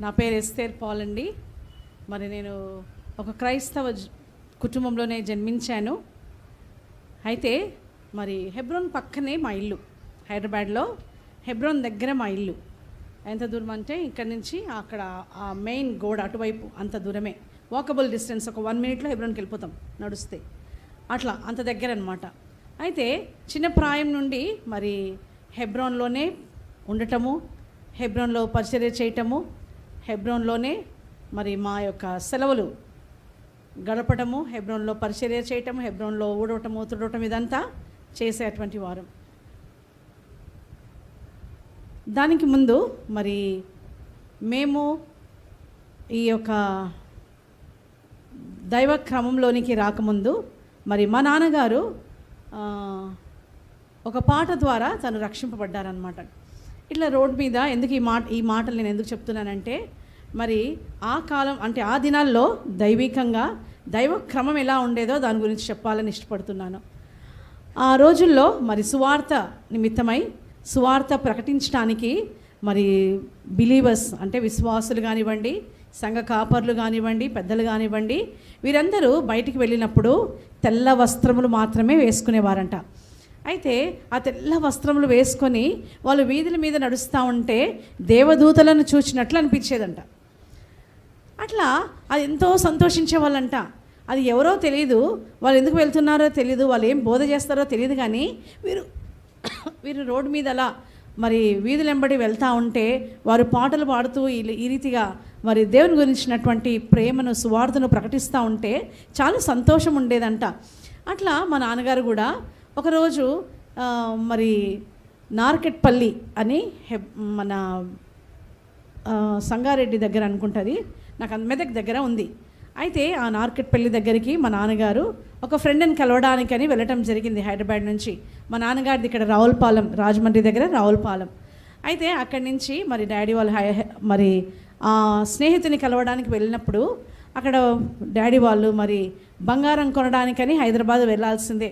నా పేరు ఎస్తేర్ పాల్ అండి. మరి నేను ఒక క్రైస్తవ కుటుంబంలోనే జన్మించాను. అయితే మరి హెబ్రోన్ పక్కనే మా ఇల్లు, హైదరాబాద్లో హెబ్రోన్ దగ్గర మా ఇల్లు. ఎంత దూరం అంటే ఇక్కడ నుంచి అక్కడ ఆ మెయిన్ గోడ అటువైపు అంత దూరమే, వాకబుల్ డిస్టెన్స్. ఒక 1 మినిట్లో హెబ్రోన్కి వెళ్ళిపోతాం నడుస్తే, అట్లా అంత దగ్గర అనమాట. అయితే చిన్న ప్రాయం నుండి మరి హెబ్రోన్లోనే ఉండటము, హెబ్రోన్లో పరిచర్య చేయటము, హెబ్రోన్లోనే మరి మా యొక్క సెలవులు గడపడము, హెబ్రోన్లో పరిచర్య చేయటము, హెబ్రోన్లో ఊడవటము తుడవటం ఇదంతా చేసేటువంటి వారం. దానికి ముందు మరి మేము ఈ యొక్క దైవ క్రమంలోనికి రాకముందు మరి మా నాన్నగారు ఒక పాట ద్వారా తను రక్షింపబడ్డారనమాట. ఇట్లా రోడ్ మీద ఎందుకు ఈ మాటలు నేను ఎందుకు చెప్తున్నానంటే, మరి ఆ కాలం అంటే ఆ దినాల్లో దైవికంగా దైవ క్రమం ఎలా ఉండేదో దాని గురించి చెప్పాలని ఇష్టపడుతున్నాను. ఆ రోజుల్లో మరి సువార్త నిమిత్తమై సువార్త ప్రకటించడానికి మరి బిలీవర్స్ అంటే విశ్వాసులు కానివ్వండి, సంఘ కాపర్లు కానివ్వండి, పెద్దలు కానివ్వండి, వీరందరూ బయటికి వెళ్ళినప్పుడు తెల్ల వస్త్రములు మాత్రమే వేసుకునేవారంట. అయితే ఆ తెల్ల వస్త్రములు వేసుకొని వాళ్ళు వీధుల మీద నడుస్తూ ఉంటే దేవదూతలను చూసినట్లు అనిపించేదంట. అట్లా అది ఎంతో సంతోషించే వాళ్ళంట. అది ఎవరో తెలియదు, వాళ్ళు ఎందుకు వెళ్తున్నారో తెలియదు, వాళ్ళు ఏం బోధ చేస్తారో తెలియదు, కానీ వీరు రోడ్డు మీద అలా మరి వీధులెంబడి వెళ్తూ ఉంటే వారు పాటలు పాడుతూ ఈ రీతిగా మరి దేవుని గురించినటువంటి ప్రేమను సువార్తను ప్రకటిస్తూ ఉంటే చాలా సంతోషం ఉండేదంట. అట్లా మా నాన్నగారు కూడా ఒకరోజు మరి నార్కెట్పల్లి అని మన సంగారెడ్డి దగ్గర అనుకుంటుంది, నాకు మెదక్ దగ్గర ఉంది. అయితే ఆ నార్కెట్పల్లి దగ్గరికి మా నాన్నగారు ఒక ఫ్రెండ్ని కలవడానికని వెళ్ళటం జరిగింది హైదరాబాద్ నుంచి. మా నాన్నగారిది ఇక్కడ రావులపాలెం, రాజమండ్రి దగ్గర రావులపాలెం. అయితే అక్కడి నుంచి మరి డాడీ వాళ్ళు మరి ఆ స్నేహితుని కలవడానికి వెళ్ళినప్పుడు అక్కడ డాడీ వాళ్ళు మరి బంగారం కొనడానికని హైదరాబాద్ వెళ్ళాల్సిందే.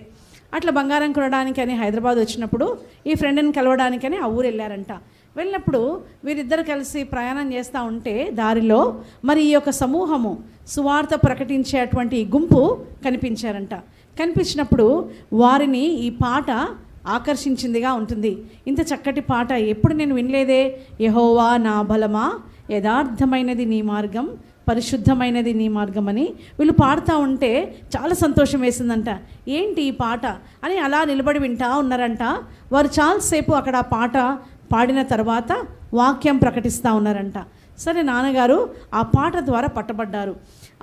అట్లా బంగారం కొనడానికని హైదరాబాద్ వచ్చినప్పుడు ఈ ఫ్రెండ్ని కలవడానికని ఆ ఊరు వెళ్ళారంట. వెళ్ళినప్పుడు వీరిద్దరు కలిసి ప్రయాణం చేస్తూ ఉంటే దారిలో మరి ఈ యొక్క సమూహము సువార్త ప్రకటించేటువంటి గుంపు కనిపించారంట. కనిపించినప్పుడు వారిని ఈ పాట ఆకర్షించిందిగా ఉంటుంది. ఇంత చక్కటి పాట ఎప్పుడు నేను వినలేదే, యెహోవా నా బలమా, యథార్థమైనది నీ మార్గం, పరిశుద్ధమైనది నీ మార్గం అని వీళ్ళు పాడుతూ ఉంటే చాలా సంతోషం వేసిందంట. ఏంటి ఈ పాట అని అలా నిలబడి వింటూ ఉన్నారంట. వారు చాలాసేపు అక్కడ ఆ పాట పాడిన తర్వాత వాక్యం ప్రకటిస్తూ ఉన్నారంట. సరే నాన్నగారు ఆ పాట ద్వారా పట్టబడ్డారు.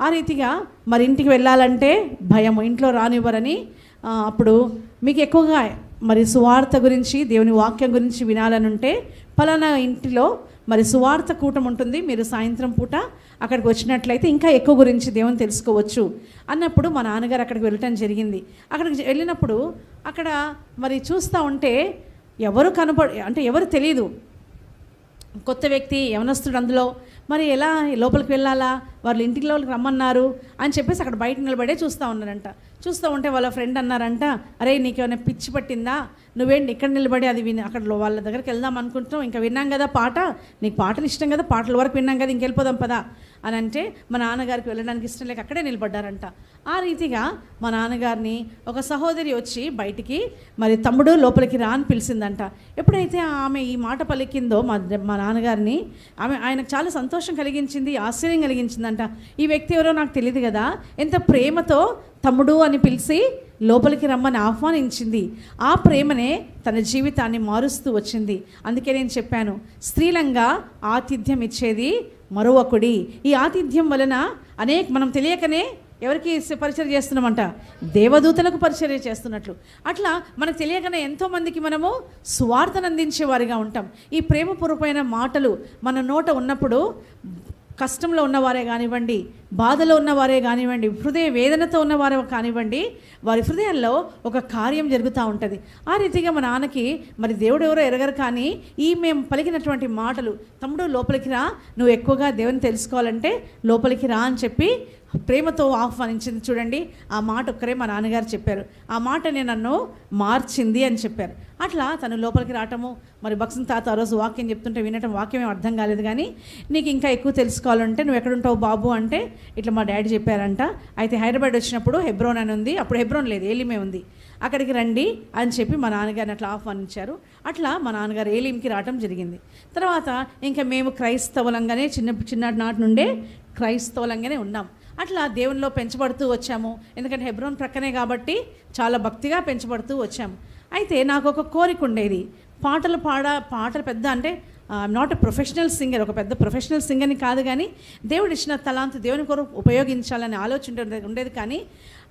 ఆ రీతిగా మరి ఇంటికి వెళ్ళాలంటే భయం, ఇంట్లో రానివ్వరని అప్పుడు మీకు ఎక్కువగా మరి సువార్త గురించి దేవుని వాక్యం గురించి వినాలని ఉంటే పలానా ఇంటిలో మరి సువార్త కూటం ఉంటుంది, మీరు సాయంత్రం పూట అక్కడికి వచ్చినట్లయితే ఇంకా ఎక్కువ గురించి దేవుని తెలుసుకోవచ్చు అన్నప్పుడు మా నాన్నగారు అక్కడికి వెళ్ళటం జరిగింది. అక్కడికి వెళ్ళినప్పుడు అక్కడ మరి చూస్తూ ఉంటే ఎవరు అంటే ఎవరు తెలియదు, కొత్త వ్యక్తి, యవనస్తుడు అందులో. మరి ఎలా లోపలికి వెళ్ళాలా, వాళ్ళు ఇంటికి లోపలికి రమ్మన్నారు అని చెప్పేసి అక్కడ బయట నిలబడే చూస్తూ ఉన్నారంట. చూస్తూ ఉంటే వాళ్ళ ఫ్రెండ్ అన్నారంట, అరే నీకేమైనా పిచ్చి పట్టిందా, నువ్వేంటి ఇక్కడ నిలబడి అది అక్కడ వాళ్ళ దగ్గరికి వెళ్దాం అనుకుంటున్నావు, ఇంకా విన్నాం కదా పాట, నీకు పాటలు ఇష్టం కదా, పాటల వరకు విన్నాం కదా, ఇంకెళ్ళిపోదాం పదా అని అంటే మా నాన్నగారికి వెళ్ళడానికి ఇష్టం లేక అక్కడే నిలబడ్డారంట. ఆ రీతిగా మా నాన్నగారిని ఒక సహోదరి వచ్చి బయటికి మరి తమ్ముడు లోపలికి రా అని పిలిచిందంట. ఎప్పుడైతే ఆమె ఈ మాట పలికిందో మా నాన్నగారిని ఆయనకు చాలా సంతోషం కలిగించింది, ఆశ్చర్యం కలిగించిందంట. ఈ వ్యక్తి ఎవరో నాకు తెలియదు కదా, ఎంత ప్రేమతో తమ్ముడు అని పిలిచి లోపలికి రమ్మని ఆహ్వానించింది. ఆ ప్రేమనే తన జీవితాన్ని మారుస్తూ వచ్చింది. అందుకే నేను చెప్పాను, స్త్రీలంగా ఆతిథ్యం ఇచ్చేది మరొకడి. ఈ ఆతిథ్యం వలన మనం తెలియకనే ఎవరికి పరిచర్య చేస్తున్నామంట, దేవదూతలకు పరిచర్య చేస్తున్నట్లు. అట్లా మనకు తెలియకనే ఎంతోమందికి మనము సువార్తను అందించే వారిగా ఉంటాం. ఈ ప్రేమపూర్వకమైన మాటలు మన నోట ఉన్నప్పుడు కష్టంలో ఉన్నవారే కానివ్వండి, బాధలో ఉన్నవారే కానివ్వండి, హృదయ వేదనతో ఉన్నవారే కానివ్వండి, వారి హృదయాల్లో ఒక కార్యం జరుగుతూ ఉంటుంది. ఆ రీతిగా మా నాన్నకి మరి దేవుడు ఎవరో ఎరగరు, కానీ మేము పలికినటువంటి మాటలు, తమ్ముడు లోపలికి రా, నువ్వు ఎక్కువగా దేవుని తెలుసుకోవాలంటే లోపలికి రా అని చెప్పి ప్రేమతో ఆహ్వానించింది చూడండి. ఆ మాట ఒక్కరే మా నాన్నగారు చెప్పారు. ఆ మాటనే నన్ను మార్చింది అని చెప్పారు. అట్లా తను లోపలికి రావటము, మరి భక్సింగ్ తాత ఆ రోజు వాక్యం చెప్తుంటే వినటం, వాక్యం ఏం అర్థం కాలేదు కానీ నీకు ఇంకా ఎక్కువ తెలుసుకోవాలంటే నువ్వు ఎక్కడుంటావు బాబు అంటే ఇట్లా మా డాడీ చెప్పారంట. అయితే హైదరాబాద్ వచ్చినప్పుడు హెబ్రోన్ అని ఉంది, అప్పుడు హెబ్రోన్ లేదు, ఏలిమే ఉంది, అక్కడికి రండి అని చెప్పి మా నాన్నగారిని అట్లా ఆహ్వానించారు. అట్లా మా నాన్నగారు ఏలింకి రావటం జరిగింది. తర్వాత ఇంకా మేము క్రైస్తవులంగానే చిన్ననాటి నాటి నుండే క్రైస్తవులంగానే ఉన్నాం. అట్లా దేవునిలో పెంచబడుతూ వచ్చాము. ఎందుకంటే హెబ్రోన్ ప్రక్కనే కాబట్టి చాలా భక్తిగా పెంచబడుతూ వచ్చాము. అయితే నాకు ఒక కోరిక ఉండేది, పాటలు పెద్ద అంటే నాట్ ఎ ప్రొఫెషనల్ సింగర్, ఒక పెద్ద ప్రొఫెషనల్ సింగర్ని కాదు, కానీ దేవుడు ఇచ్చిన తలాంతు దేవుని కొరకు ఉపయోగించాలనే ఆలోచన ఉండేది. కానీ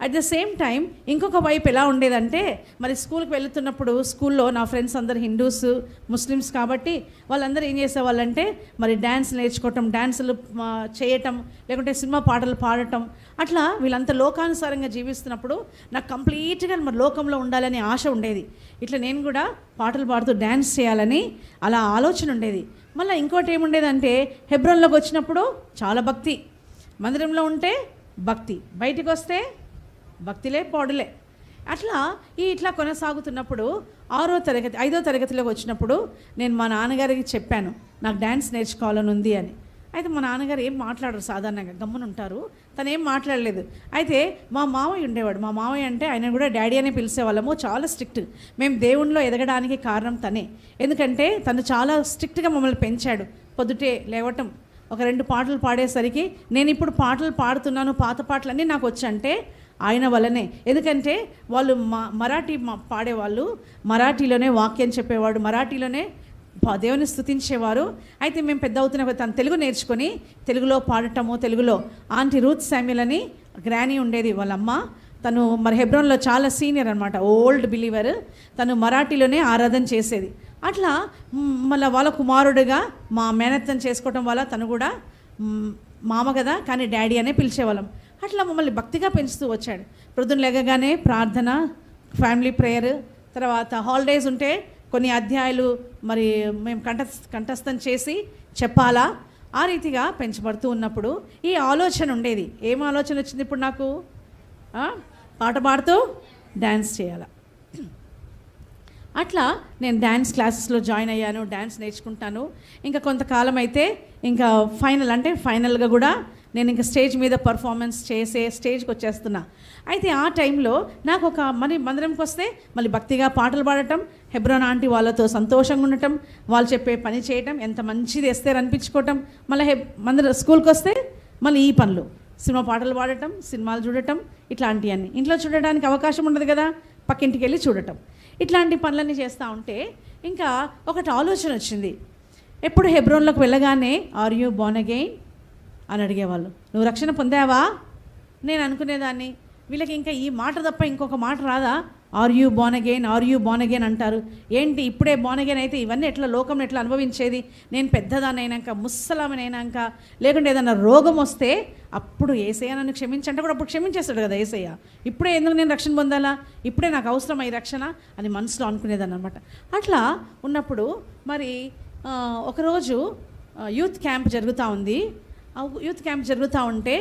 అట్ ద సేమ్ టైం ఇంకొక వైపు ఎలా ఉండేదంటే, మరి స్కూల్కి వెళుతున్నప్పుడు స్కూల్లో నా ఫ్రెండ్స్ అందరు హిందూస్, ముస్లిమ్స్ కాబట్టి వాళ్ళందరూ ఏం చేసేవాళ్ళంటే మరి డ్యాన్స్ నేర్చుకోవటం, డ్యాన్సులు చేయటం, లేకుంటే సినిమా పాటలు పాడటం, అట్లా వీళ్ళంతా లోకానుసారంగా జీవిస్తున్నప్పుడు నాకు కంప్లీట్గా మరి లోకంలో ఉండాలని ఆశ ఉండేది. ఇట్లా నేను కూడా పాటలు పాడుతూ డ్యాన్స్ చేయాలని అలా ఆలోచన ఉండేది. మళ్ళీ ఇంకోటి ఏముండేదంటే, హెబ్రోన్లోకి వచ్చినప్పుడు చాలా భక్తి, మందిరంలో ఉంటే భక్తి, బయటికి వస్తే భక్తిలే పాడులే. ఇట్లా కొనసాగుతున్నప్పుడు 5వ తరగతిలోకి వచ్చినప్పుడు నేను మా నాన్నగారికి చెప్పాను నాకు డ్యాన్స్ నేర్చుకోవాలని ఉంది అని. అయితే మా నాన్నగారు ఏం మాట్లాడరు, సాధారణంగా గమ్మున ఉంటారు, తను ఏం మాట్లాడలేదు. అయితే మా మామయ్య ఉండేవాడు, మా మామయ్య అంటే ఆయన కూడా డాడీ అనే పిలిచేవాళ్ళము, చాలా స్ట్రిక్ట్. మేము దేవునిలో ఎదగడానికి కారణం తనే, ఎందుకంటే తను చాలా స్ట్రిక్ట్గా మమ్మల్ని పెంచాడు. పొద్దుటే లేవటం, ఒక 2 పాటలు పాడేసరికి నేను ఇప్పుడు పాటలు పాడుతున్నాను, పాత పాటలన్నీ నాకు వచ్చంటే ఆయన వల్లనే. ఎందుకంటే వాళ్ళు మరాఠీ పాడేవాళ్ళు, మరాఠీలోనే వాక్యం చెప్పేవాడు, మరాఠీలోనే దేవుని స్తుతించేవారు. అయితే మేము పెద్ద అవుతున్న తను తెలుగు నేర్చుకొని తెలుగులో పాడటము, తెలుగులో ఆంటీ రూత్ శామ్యుల్ అని గ్రానీ ఉండేది వాళ్ళమ్మ, తను మరి హెబ్రోన్లో చాలా సీనియర్ అనమాట, ఓల్డ్ బిలీవర్, తను మరాఠీలోనే ఆరాధన చేసేది. అట్లా మళ్ళీ వాళ్ళ కుమారుడుగా మా మేనత్తను చేసుకోవటం వల్ల తను కూడా మామ కదా కానీ డాడీ అనే పిలిచేవాళ్ళం. అట్లా మమ్మల్ని భక్తిగా పెంచుతూ వచ్చాడు. ప్రొద్దున లేగగానే ప్రార్థన, ఫ్యామిలీ ప్రేయర్, తర్వాత హాలిడేస్ ఉంటే కొన్ని అధ్యాయాలు మరి మేము కంఠస్థం చేసి చెప్పాలా, ఆ రీతిగా పెంచబడుతూ ఉన్నప్పుడు ఈ ఆలోచన ఉండేది. ఏం ఆలోచన వచ్చింది ఇప్పుడు నాకు? పాట పాడుతూ డ్యాన్స్ చేయాలా. అట్లా నేను డ్యాన్స్ క్లాసెస్లో జాయిన్ అయ్యాను, డ్యాన్స్ నేర్చుకుంటాను. ఇంకా కొంతకాలం అయితే ఇంకా ఫైనల్గా కూడా నేను ఇంకా స్టేజ్ మీద పర్ఫార్మెన్స్ చేసే స్టేజ్కి వచ్చేస్తున్నా. అయితే ఆ టైంలో నాకు మరి మందిరంకి వస్తే మళ్ళీ భక్తిగా పాటలు పాడటం, హెబ్రోన్ ఆంటీ వాళ్ళతో సంతోషంగా ఉండటం, వాళ్ళు చెప్పే పని చేయటం, ఎంత మంచిది ఎస్తేర్ అనిపించుకోవటం, మళ్ళీ స్కూల్కి వస్తే మళ్ళీ ఈ పనులు, సినిమా పాటలు పాడటం, సినిమాలు చూడటం, ఇట్లాంటివన్నీ. ఇంట్లో చూడడానికి అవకాశం ఉండదు కదా, పక్కింటికి వెళ్ళి చూడటం, ఇట్లాంటి పనులన్నీ చేస్తూ ఉంటే ఇంకా ఒకటి ఆలోచన వచ్చింది. ఎప్పుడు హెబ్రోన్లోకి వెళ్ళగానే ఆర్ యూ బోర్న్ అగైన్ అని అడిగేవాళ్ళు, నువ్వు రక్షణ పొందావా? నేను అనుకునేదాన్ని వీళ్ళకి ఇంకా ఈ మాట తప్ప ఇంకొక మాట రాదా? Are you born again, are you born again అంటారు. ఏంటి ఇప్పుడే బోర్న్ అగైన్ అయితే ఇవన్నీ ఎట్లా లోకం ఎట్లా అనుభవించేది? నేను పెద్దదాన్ని అయినాక, ముసలామని అయినాక, లేకుంటే ఏదన్నా రోగం వస్తే అప్పుడు యేసయ్య నన్ను క్షమించంటే కూడా అప్పుడు క్షమించేస్తాడు కదా యేసయ్య. ఇప్పుడే ఎందుకు నేను రక్షణ పొందాలా? ఇప్పుడే నాకు అవసరం ఈ రక్షణ అని మనసులో అనుకునేదాన్ని అనమాట. అట్లా ఉన్నప్పుడు మరి ఒకరోజు యూత్ క్యాంప్ జరుగుతూ ఉంది. యూత్ క్యాంప్ జరుగుతూ ఉంటే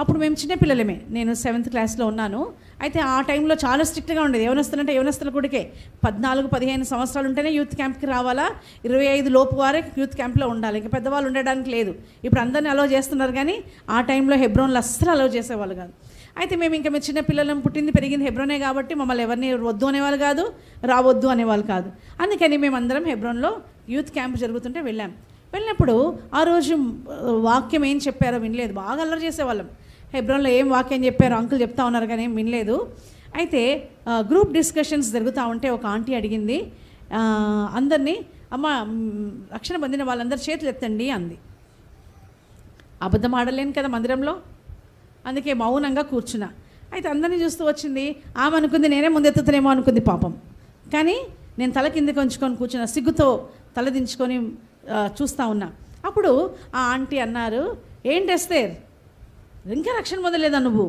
అప్పుడు మేము చిన్నపిల్లలమే, నేను 7th క్లాస్లో ఉన్నాను. అయితే ఆ టైంలో చాలా స్ట్రిక్ట్గా ఉండేది. యవనస్తులంటే యవనస్తుల గుడికే 14-15 సంవత్సరాలు ఉంటేనే యూత్ క్యాంప్కి రావాలా, 25 లోపు వారే యూత్ క్యాంప్లో ఉండాలి, ఇంకా పెద్దవాళ్ళు ఉండడానికి లేదు. ఇప్పుడు అందరినీ అలౌ చేస్తున్నారు కానీ ఆ టైంలో హెబ్రోన్లో అస్సలు అలౌ చేసేవాళ్ళు కాదు. అయితే మేము చిన్నపిల్లలం, పుట్టింది పెరిగింది హెబ్రోనే కాబట్టి మమ్మల్ని ఎవరిని వద్దు అనేవాళ్ళు కాదు, రావద్దు అనేవాళ్ళు కాదు. అందుకని మేమందరం హెబ్రోన్లో యూత్ క్యాంప్ జరుగుతుంటే వెళ్ళినప్పుడు ఆ రోజు వాక్యం ఏం చెప్పారో వినలేదు, బాగా అల్లరి చేసేవాళ్ళం. హెబ్రోన్లో ఏం వాక్యం చెప్పారో అంకుల్ చెప్తా ఉన్నారు కానీ ఏం వినలేదు. అయితే గ్రూప్ డిస్కషన్స్ జరుగుతూ ఉంటే ఒక ఆంటీ అడిగింది అందరినీ, అమ్మ రక్షణ పొందిన వాళ్ళందరూ చేతులు ఎత్తండి అంది. అబద్ధం ఆడలేను కదా మందిరంలో, అందుకే మౌనంగా కూర్చున్నా. అయితే అందరినీ చూస్తూ వచ్చింది. ఆమె అనుకుంది నేనే ముందెత్తుతానేమో అనుకుంది పాపం, కానీ నేను తల కిందకి ఉంచుకొని కూర్చున్నా, సిగ్గుతో తలదించుకొని చూస్తూ ఉన్నా. అప్పుడు ఆ ఆంటీ అన్నారు, ఏంటి ఎస్తేర్ ఇంకా రక్షణ పొందలేదా నువ్వు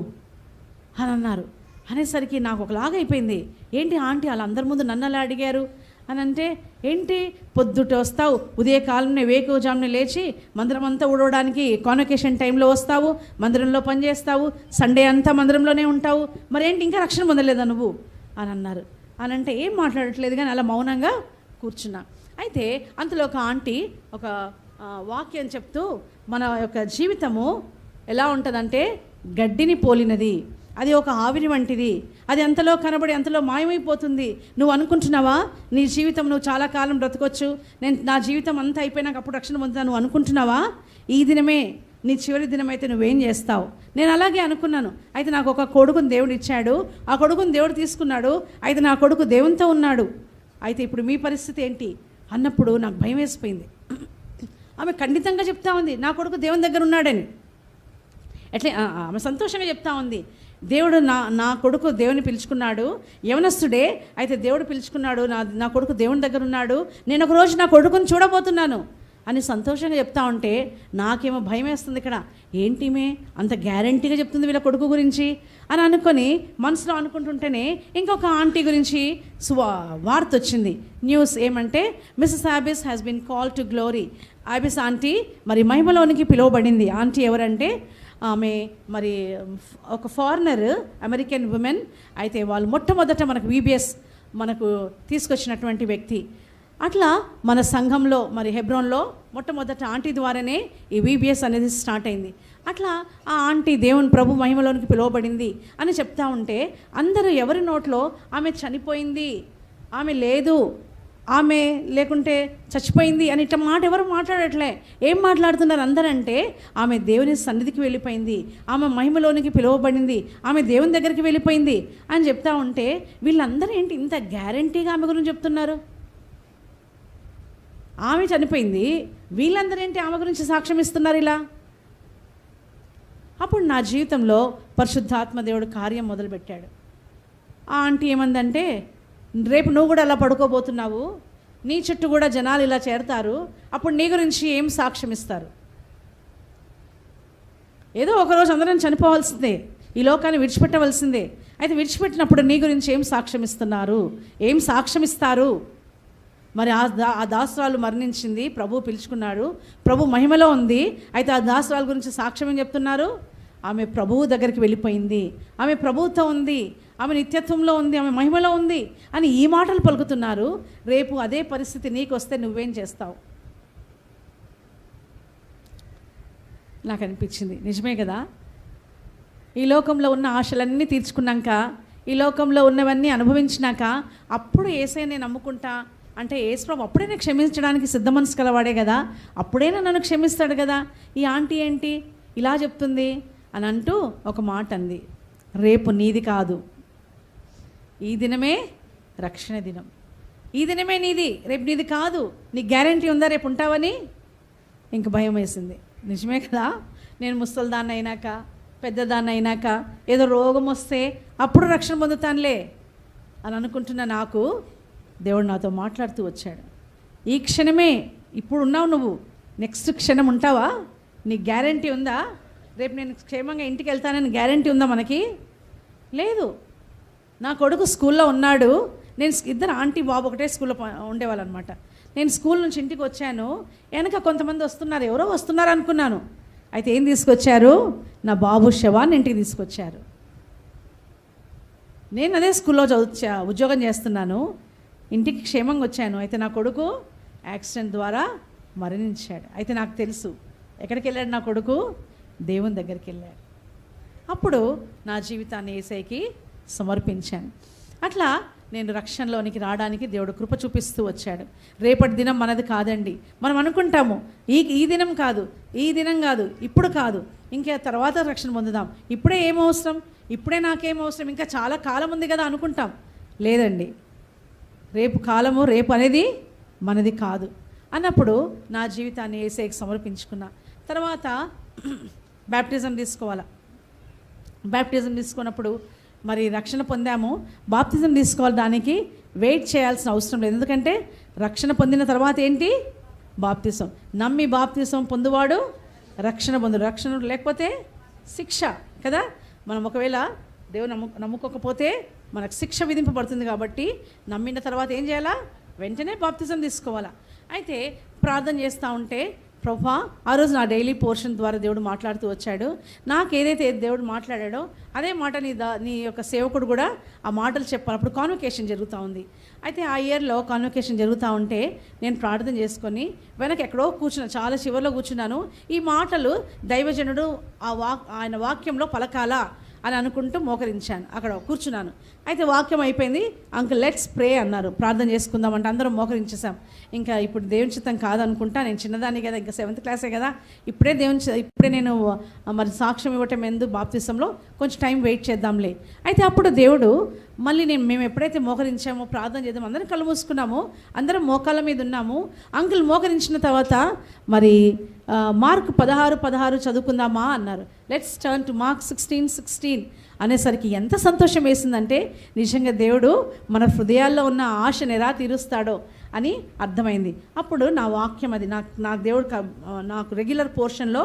అని అన్నారు. అనేసరికి నాకు ఒకలాగా అయిపోయింది. ఏంటి ఆంటీ అలా అందరి ముందు నన్ను అలా అడిగారు అని అంటే, ఏంటి పొద్దుట వస్తావు, ఉదయకాలంలో వేకువజామున లేచి మందిరం అంతా ఊడవడానికి కాన్వకేషన్ టైంలో వస్తావు, మందిరంలో పనిచేస్తావు, సండే అంతా మందిరంలోనే ఉంటావు, మరేంటి ఇంకా రక్షణ పొందలేదా నువ్వు అని అన్నారు. అని అంటే ఏం మాట్లాడట్లేదు కానీ అలా మౌనంగా కూర్చున్నా. అయితే అంతలో ఒక ఆంటీ ఒక వాక్యం చెప్తూ, మన యొక్క జీవితము ఎలా ఉంటుందంటే గడ్డిని పోలినది, అది ఒక ఆవిరి వంటిది, అది అంతలో కనబడి అంతలో మాయమైపోతుంది. నువ్వు అనుకుంటున్నావా నీ జీవితం నువ్వు చాలా కాలం బ్రతకొచ్చు, నేను నా జీవితం అంతా అయిపోయినాక అప్పుడు రక్షణ పొందుతాను నువ్వు అనుకుంటున్నావా? ఈ దినమే నీ చివరి దినం అయితే నువ్వేం చేస్తావు? నేను అలాగే అనుకున్నాను. అయితే నాకు ఒక కొడుకుని దేవుడు ఇచ్చాడు, ఆ కొడుకుని దేవుడు తీసుకున్నాడు, అయితే నా కొడుకు దేవునితో ఉన్నాడు, అయితే ఇప్పుడు మీ పరిస్థితి ఏంటి అన్నప్పుడు నాకు భయం వేసిపోయింది. ఆమె ఖండితంగా చెప్తా ఉంది నా కొడుకు దేవుని దగ్గర ఉన్నాడని. ఎట్లా ఆమె సంతోషంగా చెప్తా ఉంది, దేవుడు నా కొడుకు దేవుని పిలుచుకున్నాడు, యవనస్తుడే, అయితే దేవుడు పిలుచుకున్నాడు, నా కొడుకు దేవుని దగ్గర ఉన్నాడు, నేను ఒక రోజు నా కొడుకుని చూడబోతున్నాను అని సంతోషంగా చెప్తా ఉంటే నాకేమో భయం వేస్తుంది. ఇక్కడ ఏంటిమే అంత గ్యారంటీగా చెప్తుంది వీళ్ళ కొడుకు గురించి అని అనుకొని మనసులో అనుకుంటుంటేనే ఇంకొక ఆంటీ గురించి వార్త వచ్చింది, న్యూస్. ఏమంటే Mrs Abis has been called to glory. Abis aunty మరి మహిమలోనికి పిలువబడింది. ఆంటీ ఎవరంటే ఆమె మరి ఒక ఫారినర్ అమెరికన్ ఉమెన్. అయితే వాళ్ళు మొట్టమొదట మనకు VBS మనకు తీసుకొచ్చినటువంటి వ్యక్తి. అట్లా మన సంఘంలో మరి హెబ్రోన్లో మొట్టమొదట ఆంటీ ద్వారానే ఈ VBS అనేది స్టార్ట్ అయింది. అట్లా ఆ ఆంటీ దేవుని ప్రభు మహిమలోనికి పిలువబడింది అని చెప్తా ఉంటే అందరూ ఎవరి నోట్లో ఆమె చనిపోయింది, ఆమె లేదు, ఆమె లేకుంటే చచ్చిపోయింది అని ఇట్లా మాట ఎవరు మాట్లాడట్లే. ఏం మాట్లాడుతున్నారు అందరంటే ఆమె దేవుని సన్నిధికి వెళ్ళిపోయింది, ఆమె మహిమలోనికి పిలువబడింది, ఆమె దేవుని దగ్గరికి వెళ్ళిపోయింది అని చెప్తా ఉంటే వీళ్ళందరూ ఏంటి ఇంత గ్యారంటీగా ఆమె గురించి చెప్తున్నారు? ఆమె చనిపోయింది, వీళ్ళందరూ ఏంటి ఆమె గురించి సాక్ష్యం ఇస్తున్నారు ఇలా? అప్పుడు నా జీవితంలో పరిశుద్ధాత్మ దేవుడు కార్యం మొదలుపెట్టాడు. ఆ ఆంటీ ఏమందంటే, రేపు నువ్వు కూడా అలా పడుకోబోతున్నావు, నీ చుట్టూ కూడా జనాలు ఇలా చేరతారు, అప్పుడు నీ గురించి ఏం సాక్ష్యం ఇస్తారు? ఏదో ఒకరోజు అందరం చనిపోవాల్సిందే, ఈ లోకాన్ని విడిచిపెట్టవలసిందే. అయితే విడిచిపెట్టినప్పుడు నీ గురించి ఏం సాక్ష్యం ఇస్తున్నారు, ఏం సాక్ష్యం ఇస్తారు? మరి ఆ దాసురాలు మరణించింది, ప్రభు పిలుచుకున్నాడు, ప్రభు మహిమలో ఉంది. అయితే ఆ దాసురాలు గురించి సాక్ష్యం ఏం చెప్తున్నారు? ఆమె ప్రభువు దగ్గరికి వెళ్ళిపోయింది, ఆమె ప్రభువుతో ఉంది, ఆమె నిత్యత్వంలో ఉంది, ఆమె మహిమలో ఉంది అని ఈ మాటలు పలుకుతున్నారు. రేపు అదే పరిస్థితి నీకు వస్తే నువ్వేం చేస్తావు? నాకు అనిపించింది నిజమే కదా. ఈ లోకంలో ఉన్న ఆశలన్నీ తీర్చుకున్నాక, ఈ లోకంలో ఉన్నవన్నీ అనుభవించినాక అప్పుడు యేసయ్యనే నమ్ముకుంటా అంటే యేసుప్రభు అప్పుడైనా క్షమించడానికి సిద్ధ మనసు కలవాడే కదా, అప్పుడైనా నన్ను క్షమిస్తాడు కదా. ఈ ఆంటీ ఏంటి ఇలా చెప్తుంది అని అంటూ ఒక మాట అంది, రేపు నీది కాదు, ఈ దినమే రక్షణ దినం, ఈ దినమే నీది, రేపు నీది కాదు. నీకు గ్యారంటీ ఉందా రేపు ఉంటావని? ఇంక భయం వేసింది. నిజమే కదా. నేను ముసలిదాన్ని అయినాక, పెద్దదాన్ని అయినాక ఏదో రోగం వస్తే అప్పుడు రక్షణ పొందుతానులే అని అనుకుంటున్న నాకు దేవుడు నాతో మాట్లాడుతూ వచ్చాడు. ఈ క్షణమే ఇప్పుడు ఉన్నావు నువ్వు, నెక్స్ట్ క్షణం ఉంటావా? నీకు గ్యారంటీ ఉందా? రేపు నేను క్షేమంగా ఇంటికి వెళ్తానని గ్యారంటీ ఉందా మనకి? లేదు. నా కొడుకు స్కూల్లో ఉన్నాడు, నేను ఇద్దరు ఆంటీ బాబు ఒకటే స్కూల్లో ఉండేవాళ్ళు అనమాట. నేను స్కూల్ నుంచి ఇంటికి వచ్చాను, వెనక కొంతమంది వస్తున్నారు, ఎవరో వస్తున్నారు అనుకున్నాను. అయితే ఏం తీసుకొచ్చారు? నా బాబు శవాన్ని ఇంటికి తీసుకొచ్చారు. నేను అదే స్కూల్లో ఉద్యోగం చేస్తున్నాను, ఇంటికి క్షేమంగా వచ్చాను. అయితే నా కొడుకు యాక్సిడెంట్ ద్వారా మరణించాడు. అయితే నాకు తెలుసు ఎక్కడికి వెళ్ళాడు నా కొడుకు? దేవుని దగ్గరికి వెళ్ళాడు. అప్పుడు నా జీవితాన్ని యేసయ్యకి సమర్పించాను. అట్లా నేను రక్షణలోనికి రావడానికి దేవుడు కృప చూపిస్తూ వచ్చాడు. రేపటి దినం మనది కాదండి. మనం అనుకుంటాము ఈ దినం కాదు, ఈ దినం కాదు, ఇప్పుడు కాదు, ఇంకా తర్వాత రక్షణ పొందుదాం, ఇప్పుడే ఏమవసరం, ఇప్పుడే నాకేమవసరం, ఇంకా చాలా కాలం ఉంది కదా అనుకుంటాం. లేదండి, రేపు కాలము, రేపు అనేది మనది కాదు అన్నప్పుడు నా జీవితాన్ని యేసయ్యకి సమర్పించుకున్నా. తర్వాత బ్యాప్టిజం తీసుకోవాలా. బ్యాప్టిజం తీసుకున్నప్పుడు మరి రక్షణ పొందాము, బాప్తిజం తీసుకోవడానికి వెయిట్ చేయాల్సిన అవసరం లేదు. ఎందుకంటే రక్షణ పొందిన తర్వాత ఏంటి? బాప్తిజం. నమ్మి బాప్తిజం పొందువాడు రక్షణ పొందుడు, రక్షణ లేకపోతే శిక్ష కదా. మనం ఒకవేళ దేవుని నమ్ముకోకపోతే మనకు శిక్ష విధింపబడుతుంది. కాబట్టి నమ్మిన తర్వాత ఏం చేయాలా? వెంటనే బాప్తిజం తీసుకోవాలా. అయితే ప్రార్థన చేస్తూ ఉంటే ప్రభువా, ఆ రోజు నా డైలీ పోర్షన్ ద్వారా దేవుడు మాట్లాడుతూ వచ్చాడు. నాకు ఏదైతే దేవుడు మాట్లాడాడో అదే మాట నీ యొక్క సేవకుడు కూడా ఆ మాటలు చెప్పాలి. అప్పుడు కాన్వకేషన్ జరుగుతూ ఉంది. అయితే ఆ ఇయర్లో కాన్వకేషన్ జరుగుతూ ఉంటే నేను ప్రార్థన చేసుకొని వెనక ఎక్కడో కూర్చున్నాను, చాలా చివరిలో కూర్చున్నాను. ఈ మాటలు దైవజనుడు ఆయన వాక్యంలో పలకాలా అని అనుకుంటూ మోకరించాను, అక్కడ కూర్చున్నాను. అయితే వాక్యం అయిపోయింది. అంకుల్ లెట్స్ ప్రే అన్నారు, ప్రార్థన చేసుకుందామంటే అందరం మోకరించేసాం. ఇంకా ఇప్పుడు దేవుని చిత్తం కాదనుకుంటా, నేను చిన్నదాన్ని కదా, ఇంకా 7th క్లాసే కదా, ఇప్పుడే నేను మరి సాక్ష్యం ఇవ్వటం ఎందుకు, బాప్తిసంలో కొంచెం టైం వెయిట్ చేద్దాంలే. అయితే అప్పుడు దేవుడు మళ్ళీ మేము ఎప్పుడైతే మోకరించామో ప్రార్థన చేద్దాం, అందరం కళ్ళు మూసుకున్నాము, అందరం మోకాళ్ళ మీద ఉన్నాము. అంకుల్ మోకరించిన తర్వాత మరి మార్క్ 16 చదువుకుందామా అన్నారు. లెట్స్ టర్న్ టు మార్క్ 16 అనేసరికి ఎంత సంతోషం వేసిందంటే, నిజంగా దేవుడు మన హృదయాల్లో ఉన్న ఆశను ఎలా తీరుస్తాడో అని అర్థమైంది. అప్పుడు నా వాక్యం అది నాకు దేవుడు నాకు రెగ్యులర్ పోర్షన్లో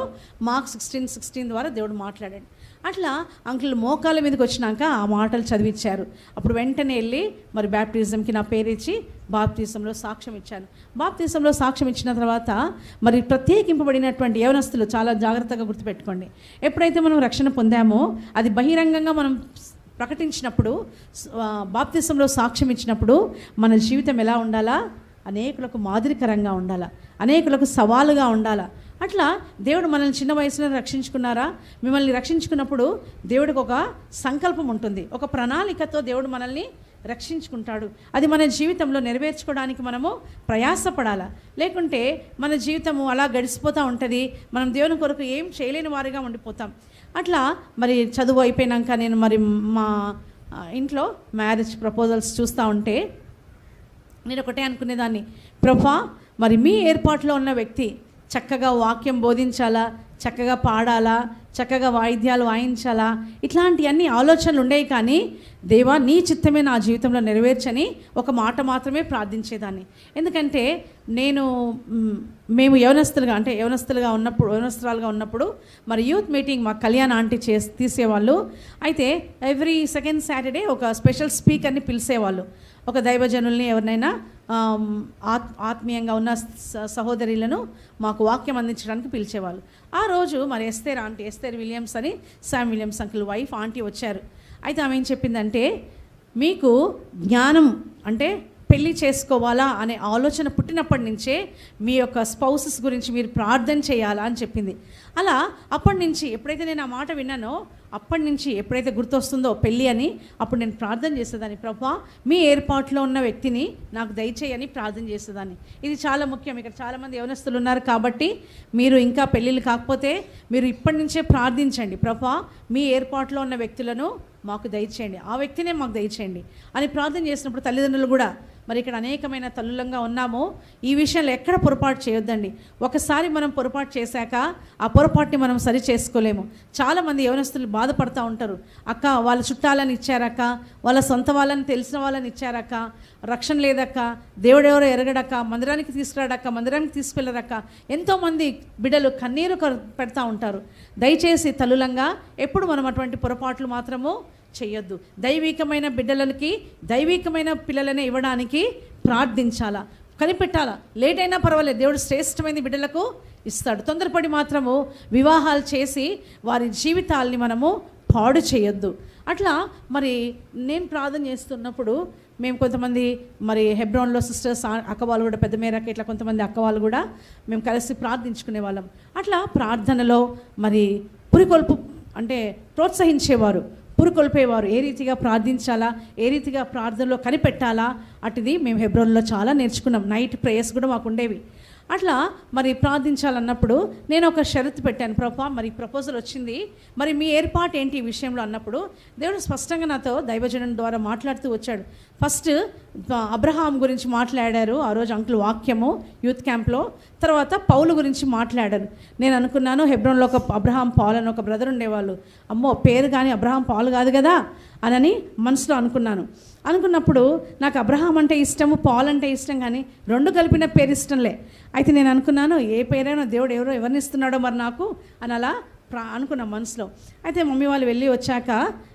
మార్క్ 16 ద్వారా దేవుడు మాట్లాడాడు. అట్లా అంకుల్ మోకాళ్ళ మీదకి వచ్చినాక ఆ మాటలు చదివించారు. అప్పుడు వెంటనే వెళ్ళి మరి బ్యాప్టిజంకి నా పేరు ఇచ్చి బాప్తిజంలో సాక్ష్యం ఇచ్చాను. బాప్తిజంలో సాక్ష్యం ఇచ్చిన తర్వాత మరి ప్రత్యేకింపబడినటువంటి యవనస్తులు చాలా జాగ్రత్తగా గుర్తుపెట్టుకోండి. ఎప్పుడైతే మనం రక్షణ పొందామో అది బహిరంగంగా మనం ప్రకటించినప్పుడు, బాప్తిజంలో సాక్ష్యం ఇచ్చినప్పుడు మన జీవితం ఎలా ఉండాలా, అనేకులకు మాదిరికరంగా ఉండాలా, అనేకులకు సవాలుగా ఉండాలా. అట్లా దేవుడు మనల్ని చిన్న వయసులో రక్షించుకున్నారా, మిమ్మల్ని రక్షించుకున్నప్పుడు దేవుడికి ఒక సంకల్పం ఉంటుంది, ఒక ప్రణాళికతో దేవుడు మనల్ని రక్షించుకుంటాడు. అది మన జీవితంలో నెరవేర్చుకోవడానికి మనము ప్రయాసపడాలా. లేకుంటే మన జీవితము అలా గడిచిపోతూ ఉంటుంది, మనం దేవుని కొరకు ఏం చేయలేని వారిగా ఉండిపోతాం. అట్లా మరి చదువు అయిపోయినాక నేను మరి మా ఇంట్లో మ్యారేజ్ ప్రపోజల్స్ చూస్తూ ఉంటే నేను ఒకటే అనుకునేదాన్ని, ప్రభువా మరి మీ ఏర్పాట్లో ఉన్న వ్యక్తి చక్కగా వాక్యం బోధించాలా, చక్కగా పాడాలా, చక్కగా వాయిద్యాలు వాయించాలా, ఇట్లాంటివన్నీ ఆలోచనలు ఉండేవి. కానీ దేవా నీ చిత్తమే నా జీవితంలో నెరవేర్చని ఒక మాట మాత్రమే ప్రార్థించేదాన్ని. ఎందుకంటే మేము యవనస్తురాలుగా ఉన్నప్పుడు మరి యూత్ మీటింగ్ మా కళ్యాణ్ ఆంటీ తీసేవాళ్ళు. అయితే ఎవ్రీ సెకండ్ సాటర్డే ఒక స్పెషల్ స్పీకర్ని పిలిచేవాళ్ళు. ఒక దైవజనుల్ని ఎవరినైనా ఆత్మీయంగా ఉన్న సహోదరులను మాకు వాక్యం అందించడానికి పిలిచేవాళ్ళు. ఆ రోజు మరి ఎస్తేర్ విలియమ్స్ అని Sam Williams uncle wife aunty వచ్చారు. అయితే ఆమె ఏం చెప్పిందంటే, మీకు జ్ఞానం అంటే పెళ్ళి చేసుకోవాలా అనే ఆలోచన పుట్టినప్పటి నుంచే మీ యొక్క స్పౌసెస్ గురించి మీరు ప్రార్థన చేయాలా అని చెప్పింది. అలా అప్పటి నుంచి ఎప్పుడైతే నేను ఆ మాట విన్నానో అప్పటి నుంచి ఎప్పుడైతే గుర్తొస్తుందో పెళ్ళి అని, అప్పుడు నేను ప్రార్థన చేసేదాన్ని, ప్రభువా మీ ఏర్పాట్లో ఉన్న వ్యక్తిని నాకు దయచేయని ప్రార్థన చేసేదాన్ని. ఇది చాలా ముఖ్యం. ఇక్కడ చాలామంది యవనస్తులు ఉన్నారు కాబట్టి మీరు ఇంకా పెళ్ళిళ్ళు కాకపోతే మీరు ఇప్పటి నుంచే ప్రార్థించండి, ప్రభువా మీ ఏర్పాట్లో ఉన్న వ్యక్తులను మాకు దయచేయండి, ఆ వ్యక్తినే మాకు దయచేయండి అని ప్రార్థన చేసినప్పుడు తల్లిదండ్రులు కూడా మరి ఇక్కడ అనేకమైన తల్లులంగా ఉన్నాము, ఈ విషయంలో ఎక్కడ పొరపాటు చేయొద్దండి. ఒకసారి మనం పొరపాటు చేశాక ఆ పొరపాటుని మనం సరి చేసుకోలేము. చాలామంది యవనస్తులు బాధపడుతూ ఉంటారు, అక్క వాళ్ళ చుట్టాలని ఇచ్చారక్క, వాళ్ళ సొంత వాళ్ళని తెలిసిన వాళ్ళని ఇచ్చారక్క, రక్షణ లేదక్క, దేవుడెవరో ఎరగడక్క, మందిరానికి తీసుకురాడక్క, మందిరానికి తీసుకెళ్ళరక్క, ఎంతోమంది బిడ్డలు కన్నీరు పెడతా ఉంటారు. దయచేసి తల్లులంగా ఎప్పుడు మనం అటువంటి పొరపాట్లు మాత్రము చేయొద్దు. దైవికమైన బిడ్డలకి దైవికమైన పిల్లలనే ఇవ్వడానికి ప్రార్థించాలా, కనిపెట్టాలా. లేట్ అయినా పర్వాలేదు, దేవుడు శ్రేష్టమైన బిడ్డలకు ఇస్తాడు. తొందరపడి మాత్రము వివాహాలు చేసి వారి జీవితాల్ని మనము పాడు చేయొద్దు. అట్లా మరి నేను ప్రార్థన చేస్తున్నప్పుడు మేము కొంతమంది మరి హెబ్రోన్లో సిస్టర్స్ అక్క వాళ్ళు కూడా, పెద్ద మేరకు ఇట్లా కొంతమంది అక్క వాళ్ళు కూడా మేము కలిసి ప్రార్థించుకునే వాళ్ళం. అట్లా ప్రార్థనలో మరి పురికొల్పు అంటే ప్రోత్సహించేవారు, పురుకొల్పేవారు. ఏ రీతిగా ప్రార్థించాలా, ఏ రీతిగా ప్రార్థనలో కనిపెట్టాలా, అటుది మేము హెబ్రోన్లో చాలా నేర్చుకున్నాం. నైట్ ప్రేయర్స్ కూడా మాకు ఉండేవి. అట్లా మరి ప్రార్థించాలన్నప్పుడు నేను ఒక షరతు పెట్టాను, ప్రభువా మరి ప్రపోజల్ వచ్చింది, మరి మీ ఏర్పాటు ఏంటి ఈ విషయంలో అన్నప్పుడు దేవుడు స్పష్టంగా నాతో దైవజనం ద్వారా మాట్లాడుతూ వచ్చాడు. ఫస్ట్ అబ్రహాం గురించి మాట్లాడారు ఆ రోజు అంకుల్ వాక్యము యూత్ క్యాంప్లో. తర్వాత పౌలు గురించి మాట్లాడారు. నేను అనుకున్నాను హెబ్రోన్లో ఒక అబ్రహాం పాల్ అని ఒక బ్రదర్ ఉండేవాళ్ళు, అమ్మో పేరు కానీ అబ్రహాం పాల్ కాదు కదా అని మనసులో అనుకున్నప్పుడు నాకు అబ్రహాం అంటే ఇష్టము, పాల్ అంటే ఇష్టం, కానీ రెండు కలిపిన పేరు ఇష్టంలే. అయితే నేను అనుకున్నాను ఏ పేరైనా దేవుడు ఎవరిని ఇస్తున్నాడో మరి నాకు అని అలా అనుకున్నాం మనసులో. అయితే మమ్మీ వాళ్ళు వెళ్ళి వచ్చాక